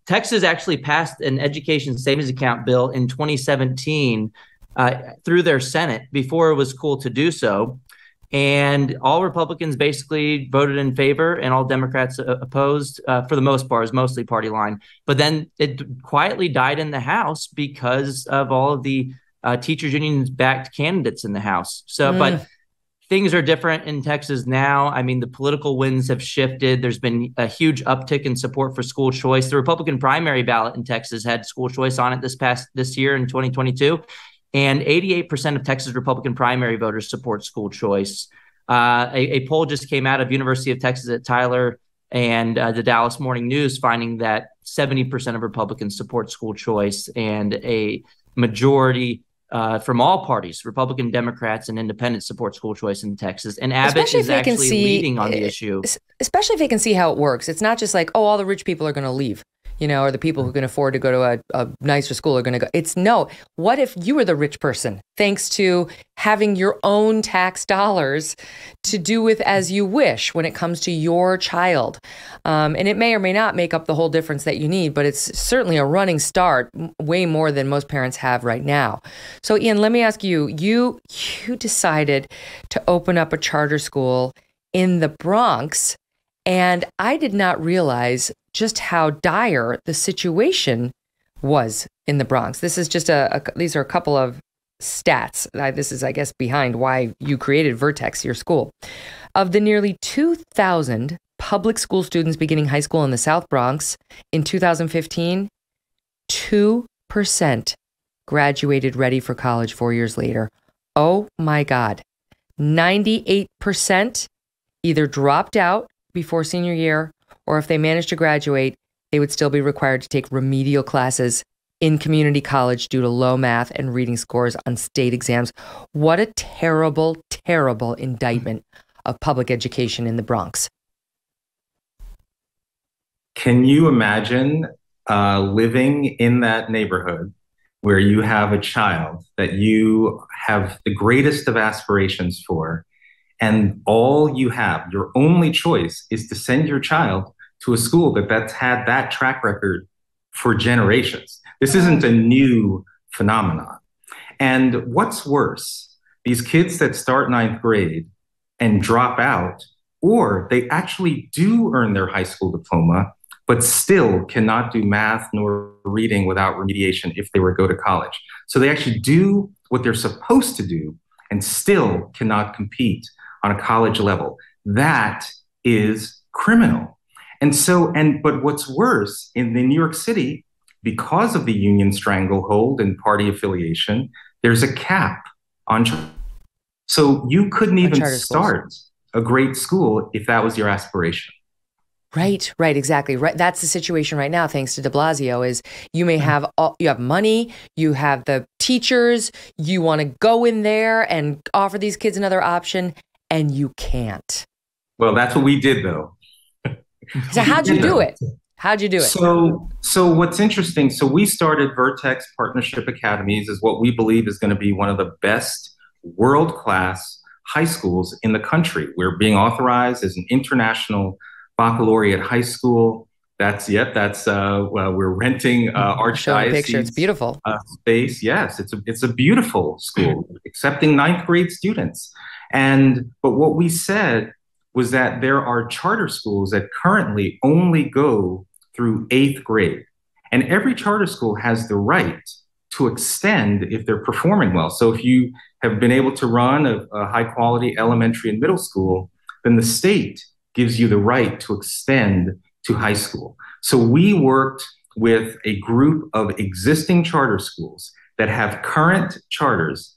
Texas actually passed an education savings account bill in 2017 through their Senate before it was cool to do so. And all Republicans basically voted in favor and all Democrats opposed for the most part. It was mostly party line. But then it quietly died in the House because of all of the teachers unions backed candidates in the House. So, but things are different in Texas now. I mean, the political winds have shifted. There's been a huge uptick in support for school choice. The Republican primary ballot in Texas had school choice on it this year in 2022. And 88% of Texas Republican primary voters support school choice. A poll just came out of University of Texas at Tyler and the Dallas Morning News, finding that 70% of Republicans support school choice, and a majority from all parties, Republican, Democrats, and independents, support school choice in Texas. And Abbott is actually leading on the issue. Especially if they can see how it works. It's not just like, oh, all the rich people are going to leave. or the people who can afford to go to a nicer school are going to go. It's no. What if you were the rich person, thanks to having your own tax dollars to do with as you wish when it comes to your child? And it may or may not make up the whole difference that you need, but it's certainly a running start, way more than most parents have right now. So Ian, let me ask you, you decided to open up a charter school in the Bronx, and I did not realize just how dire the situation was in the Bronx. This is just these are a couple of stats. This is, I guess, behind why you created Vertex, your school. Of the nearly 2,000 public school students beginning high school in the South Bronx in 2015, 2% graduated ready for college 4 years later. Oh my God. 98% either dropped out before senior year, or if they managed to graduate, they would still be required to take remedial classes in community college due to low math and reading scores on state exams. What a terrible, terrible indictment of public education in the Bronx. Can you imagine living in that neighborhood where you have a child that you have the greatest of aspirations for, and all you have, your only choice, is to send your child to a school that's had that track record for generations? This isn't a new phenomenon. And what's worse, these kids that start ninth grade and drop out, or they actually do earn their high school diploma, but still cannot do math nor reading without remediation if they were to go to college. So they actually do what they're supposed to do and still cannot compete on a college level. That is criminal. But what's worse, in New York City, because of the union stranglehold and party affiliation, there's a cap on. So you couldn't even start a great school if that was your aspiration. Right, exactly. Right. That's the situation right now, thanks to de Blasio, is you may have you have money, you have the teachers, you want to go in there and offer these kids another option, and you can't. Well, that's what we did, though. So how'd you do it? So what's interesting, so we started Vertex Partnership Academies, is what we believe is going to be one of the best world-class high schools in the country. We're being authorized as an international baccalaureate high school. We're renting Archdiocese. Picture. It's beautiful. Space. Yes, it's a beautiful school, accepting ninth grade students. But what we said was that there are charter schools that currently only go through 8th grade. And every charter school has the right to extend if they're performing well. So if you have been able to run a high quality elementary and middle school, then the state gives you the right to extend to high school. So we worked with a group of existing charter schools that have current charters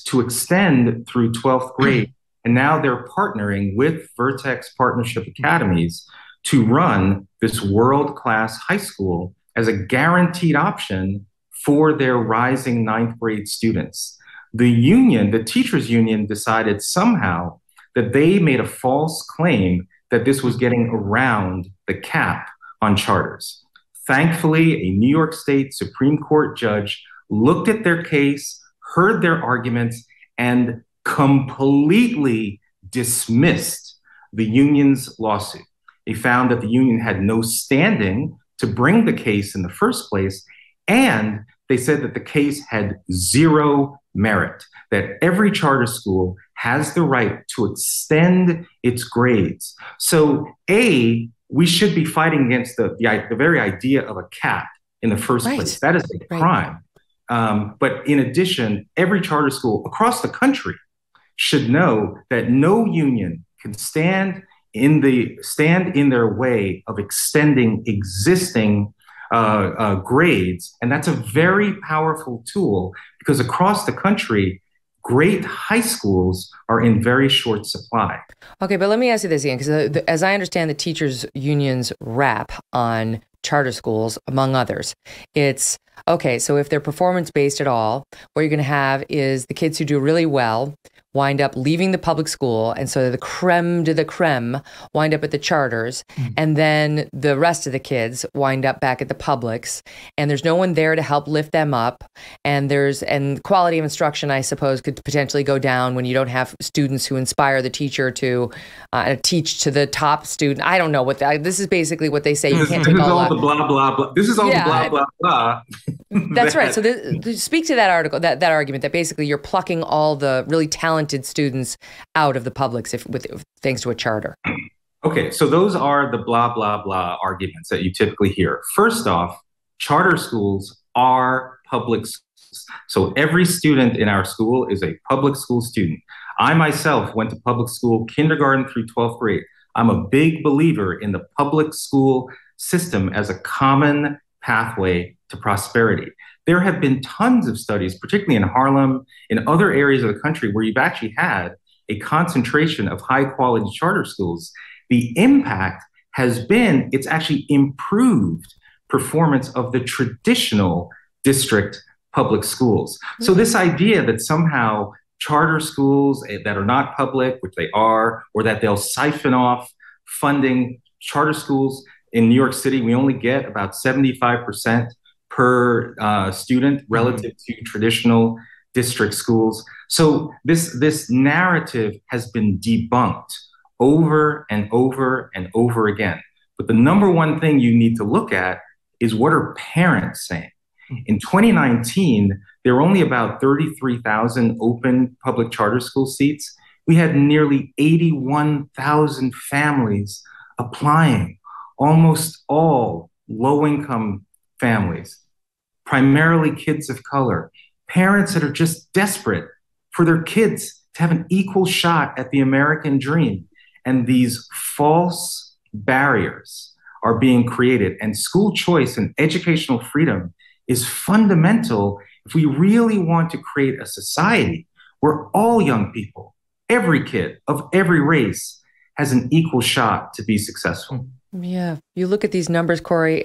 to extend through 12th grade. And now they're partnering with Vertex Partnership Academies to run this world-class high school as a guaranteed option for their rising ninth grade students. The teachers union, decided somehow that they made a false claim that this was getting around the cap on charters. Thankfully, a New York State Supreme Court judge looked at their case, heard their arguments, and completely dismissed the union's lawsuit. They found that the union had no standing to bring the case in the first place, and they said that the case had zero merit, that every charter school has the right to extend its grades. So we should be fighting against the very idea of a cap in the first place. That is a crime. But in addition, every charter school across the country should know that no union can stand in their way of extending existing grades. And that's a very powerful tool, because across the country, great high schools are in very short supply. Okay, but let me ask you this, Ian, because as I understand the teachers unions rap on charter schools, among others, it's, okay, so if they're performance-based at all, what you're going to have is the kids who do really well wind up leaving the public school. And so the creme de the creme wind up at the charters. And then the rest of the kids wind up back at the publics. And there's no one there to help lift them up. And quality of instruction, I suppose, could potentially go down when you don't have students who inspire the teacher to teach to the top student. I don't know this is basically what they say. You can't take all the blah, blah, blah. This is all the blah, blah, blah. That's right. So speak to that article, that argument that basically you're plucking all the really talented students out of the publics thanks to a charter. Okay, so those are the blah, blah, blah arguments that you typically hear. First off, charter schools are public schools. So every student in our school is a public school student. I myself went to public school, kindergarten through 12th grade. I'm a big believer in the public school system as a common pathway to prosperity. There have been tons of studies, particularly in Harlem, in other areas of the country where you've actually had a concentration of high quality charter schools. The impact has been, it's actually improved performance of the traditional district public schools. So this idea that somehow charter schools that are not public, which they are, or that they'll siphon off funding, charter schools in New York City, we only get about 75% per student relative to traditional district schools. So this narrative has been debunked over and over and over again. But the number one thing you need to look at is, what are parents saying? In 2019, there were only about 33,000 open public charter school seats. We had nearly 81,000 families applying, almost all low-income families, primarily kids of color, parents that are just desperate for their kids to have an equal shot at the American dream. And these false barriers are being created. And school choice and educational freedom is fundamental if we really want to create a society where all young people, every kid of every race, has an equal shot to be successful. Yeah. You look at these numbers, Corey,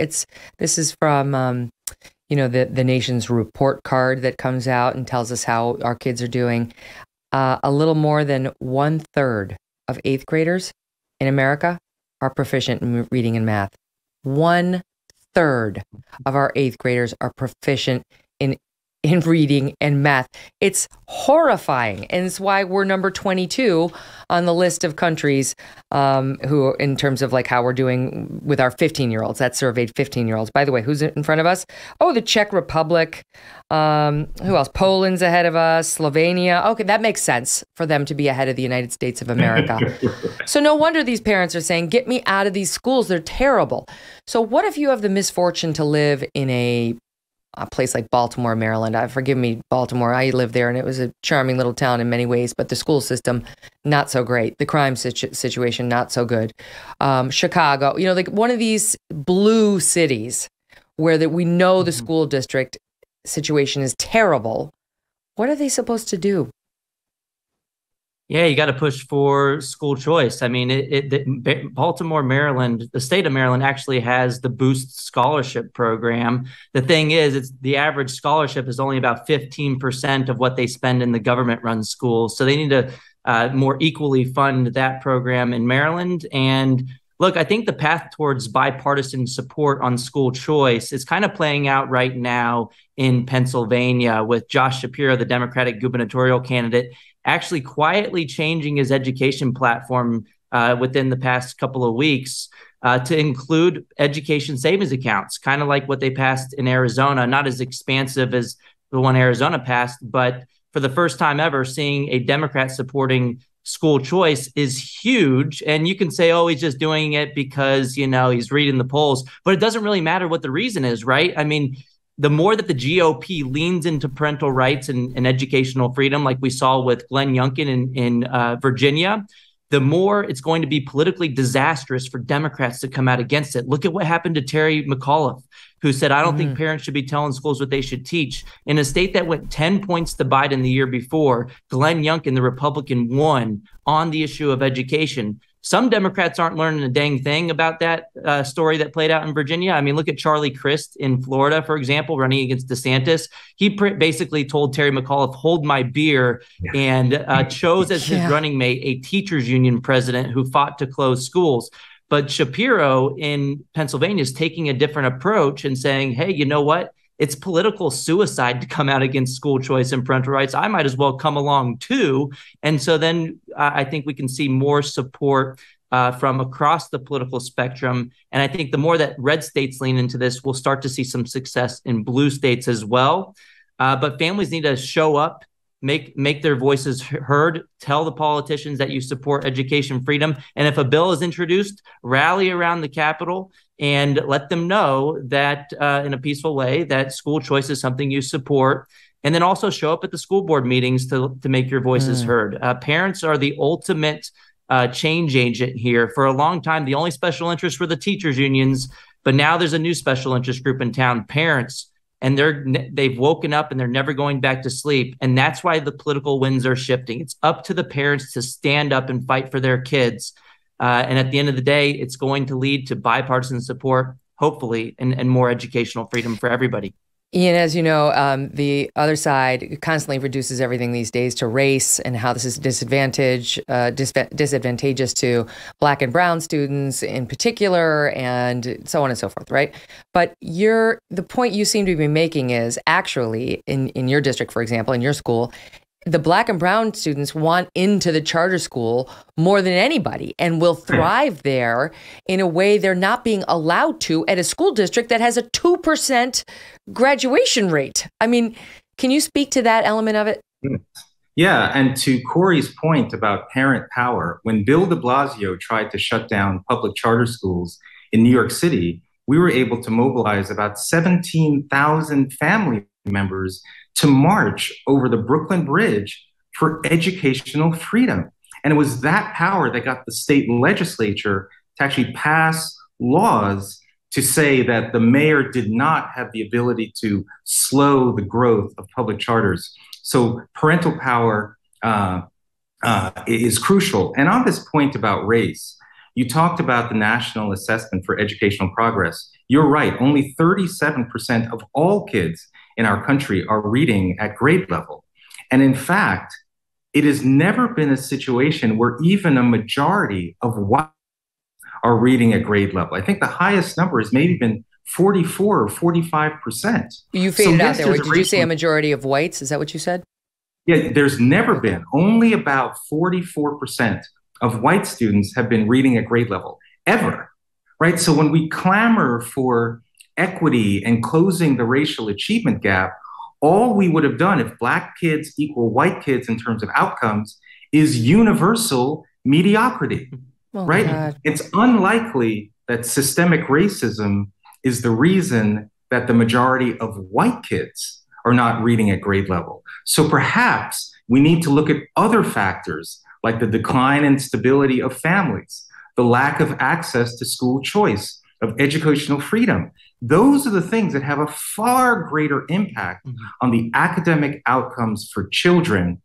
this is from, the nation's report card that comes out and tells us how our kids are doing. A little more than 1/3 of 8th graders in America are proficient in reading and math. 1/3 of our 8th graders are proficient in reading and math. It's horrifying. And it's why we're number 22 on the list of countries who, in terms of like how we're doing with our 15-year-olds, that surveyed 15-year-olds. By the way, who's in front of us? Oh, the Czech Republic. Who else? Poland's ahead of us. Slovenia. Okay, that makes sense for them to be ahead of the United States of America. So no wonder these parents are saying, get me out of these schools. They're terrible. So what if you have the misfortune to live in a place like Baltimore, Maryland? Forgive me, Baltimore. I lived there, and it was a charming little town in many ways, but the school system, not so great. The crime situation, not so good. Chicago, like one of these blue cities where we know the school district situation is terrible. What are they supposed to do? Yeah, you got to push for school choice. I mean, Baltimore, Maryland, the state of Maryland actually has the Boost Scholarship Program. The thing is, the average scholarship is only about 15% of what they spend in the government-run schools. So they need to more equally fund that program in Maryland. And look, I think the path towards bipartisan support on school choice is kind of playing out right now in Pennsylvania with Josh Shapiro, the Democratic gubernatorial candidate, actually quietly changing his education platform within the past couple of weeks to include education savings accounts, kind of like what they passed in Arizona, not as expansive as the one Arizona passed, but for the first time ever, seeing a Democrat supporting school choice is huge. And you can say, oh, he's just doing it because, he's reading the polls, but it doesn't really matter what the reason is, right? I mean, the more that the GOP leans into parental rights and educational freedom, like we saw with Glenn Youngkin in Virginia, the more it's going to be politically disastrous for Democrats to come out against it. Look at what happened to Terry McAuliffe, who said, I don't think parents should be telling schools what they should teach. In a state that went 10 points to Biden the year before, Glenn Youngkin, the Republican, won on the issue of education. Some Democrats aren't learning a dang thing about that story that played out in Virginia. I mean, look at Charlie Crist in Florida, for example, running against DeSantis. He basically told Terry McAuliffe, hold my beer, and chose as his running mate a teachers union president who fought to close schools. But Shapiro in Pennsylvania is taking a different approach and saying, hey, you know what? It's political suicide to come out against school choice and parental rights. I might as well come along too. And so then I think we can see more support from across the political spectrum. And I think the more that red states lean into this, we'll start to see some success in blue states as well. But families need to show up, make their voices heard, tell the politicians that you support education freedom. And if a bill is introduced, rally around the Capitol and let them know that in a peaceful way that school choice is something you support. And then also show up at the school board meetings to make your voices heard. Parents are the ultimate change agent here. For a long time, the only special interest were the teachers unions, but now there's a new special interest group in town, parents. And they've woken up and they're never going back to sleep. And that's why the political winds are shifting. It's up to the parents to stand up and fight for their kids. And at the end of the day, it's going to lead to bipartisan support, hopefully, and more educational freedom for everybody. Ian, as you know, the other side constantly reduces everything these days to race and how this is disadvantageous to Black and brown students in particular, and so on and so forth, right? But the point you seem to be making is actually in your district, for example, in your school, the Black and brown students want into the charter school more than anybody and will thrive there in a way they're not being allowed to at a school district that has a 2% graduation rate. I mean, can you speak to that element of it? Yeah, and to Corey's point about parent power, when Bill de Blasio tried to shut down public charter schools in New York City, we were able to mobilize about 17,000 family members to march over the Brooklyn Bridge for educational freedom. And it was that power that got the state legislature to actually pass laws to say that the mayor did not have the ability to slow the growth of public charters. So parental power is crucial. And on this point about race, you talked about the National Assessment for Educational Progress. You're right, only 37% of all kids in our country are reading at grade level. And in fact, it has never been a situation where even a majority of whites are reading at grade level. I think the highest number has maybe been 44 or 45%. You faded out there. Wait, did you say a majority of whites? Is that what you said? Yeah, there's never been. Only about 44% of white students have been reading at grade level, ever, right? So when we clamor for equity and closing the racial achievement gap, all we would have done if Black kids equal white kids in terms of outcomes is universal mediocrity, right? God. It's unlikely that systemic racism is the reason that the majority of white kids are not reading at grade level. So perhaps we need to look at other factors like the decline and stability of families, the lack of access to school choice, of educational freedom. Those are the things that have a far greater impact on the academic outcomes for children,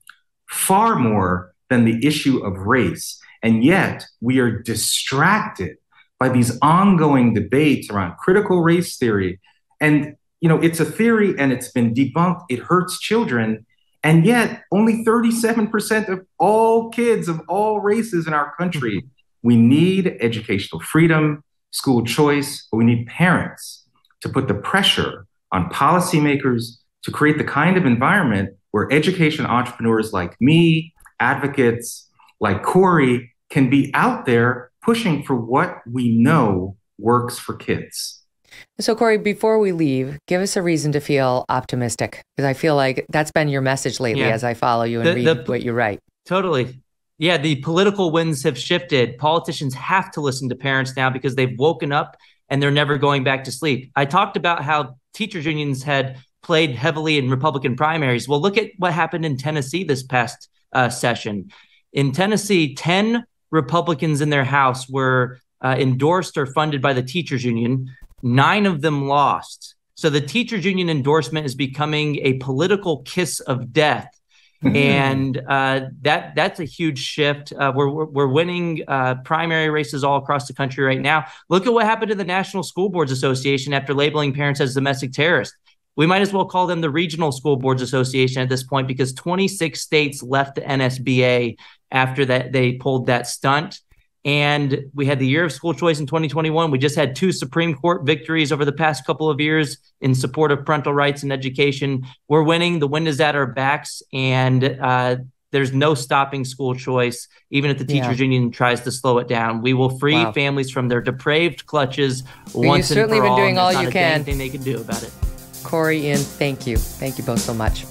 far more than the issue of race. And yet we are distracted by these ongoing debates around critical race theory. And, you know, it's a theory and it's been debunked. It hurts children. And yet only 37% of all kids of all races in our country. We need educational freedom, school choice, but we need parents to put the pressure on policymakers to create the kind of environment where education entrepreneurs like me, advocates like Corey, can be out there pushing for what we know works for kids. So, Corey, before we leave, give us a reason to feel optimistic, because I feel like that's been your message lately as I follow you and read what you write. Totally. Yeah, the political winds have shifted. Politicians have to listen to parents now because they've woken up and they're never going back to sleep. I talked about how teachers unions had played heavily in Republican primaries. Well, look at what happened in Tennessee this past session. In Tennessee, 10 Republicans in their House were endorsed or funded by the teachers union. 9 of them lost. So the teachers union endorsement is becoming a political kiss of death. And that's a huge shift. We're winning primary races all across the country right now. Look at what happened to the National School Boards Association after labeling parents as domestic terrorists. We might as well call them the Regional School Boards Association at this point, because 26 states left the NSBA after that they pulled that stunt. And we had the year of school choice in 2021. We just had 2 Supreme Court victories over the past couple of years in support of parental rights and education. We're winning. The wind is at our backs, and there's no stopping school choice, even if the teachers union tries to slow it down. We will free families from their depraved clutches once and for all. You've certainly been doing all you can. can. Anything they can do about it. Corey, Ian, thank you. Thank you both so much.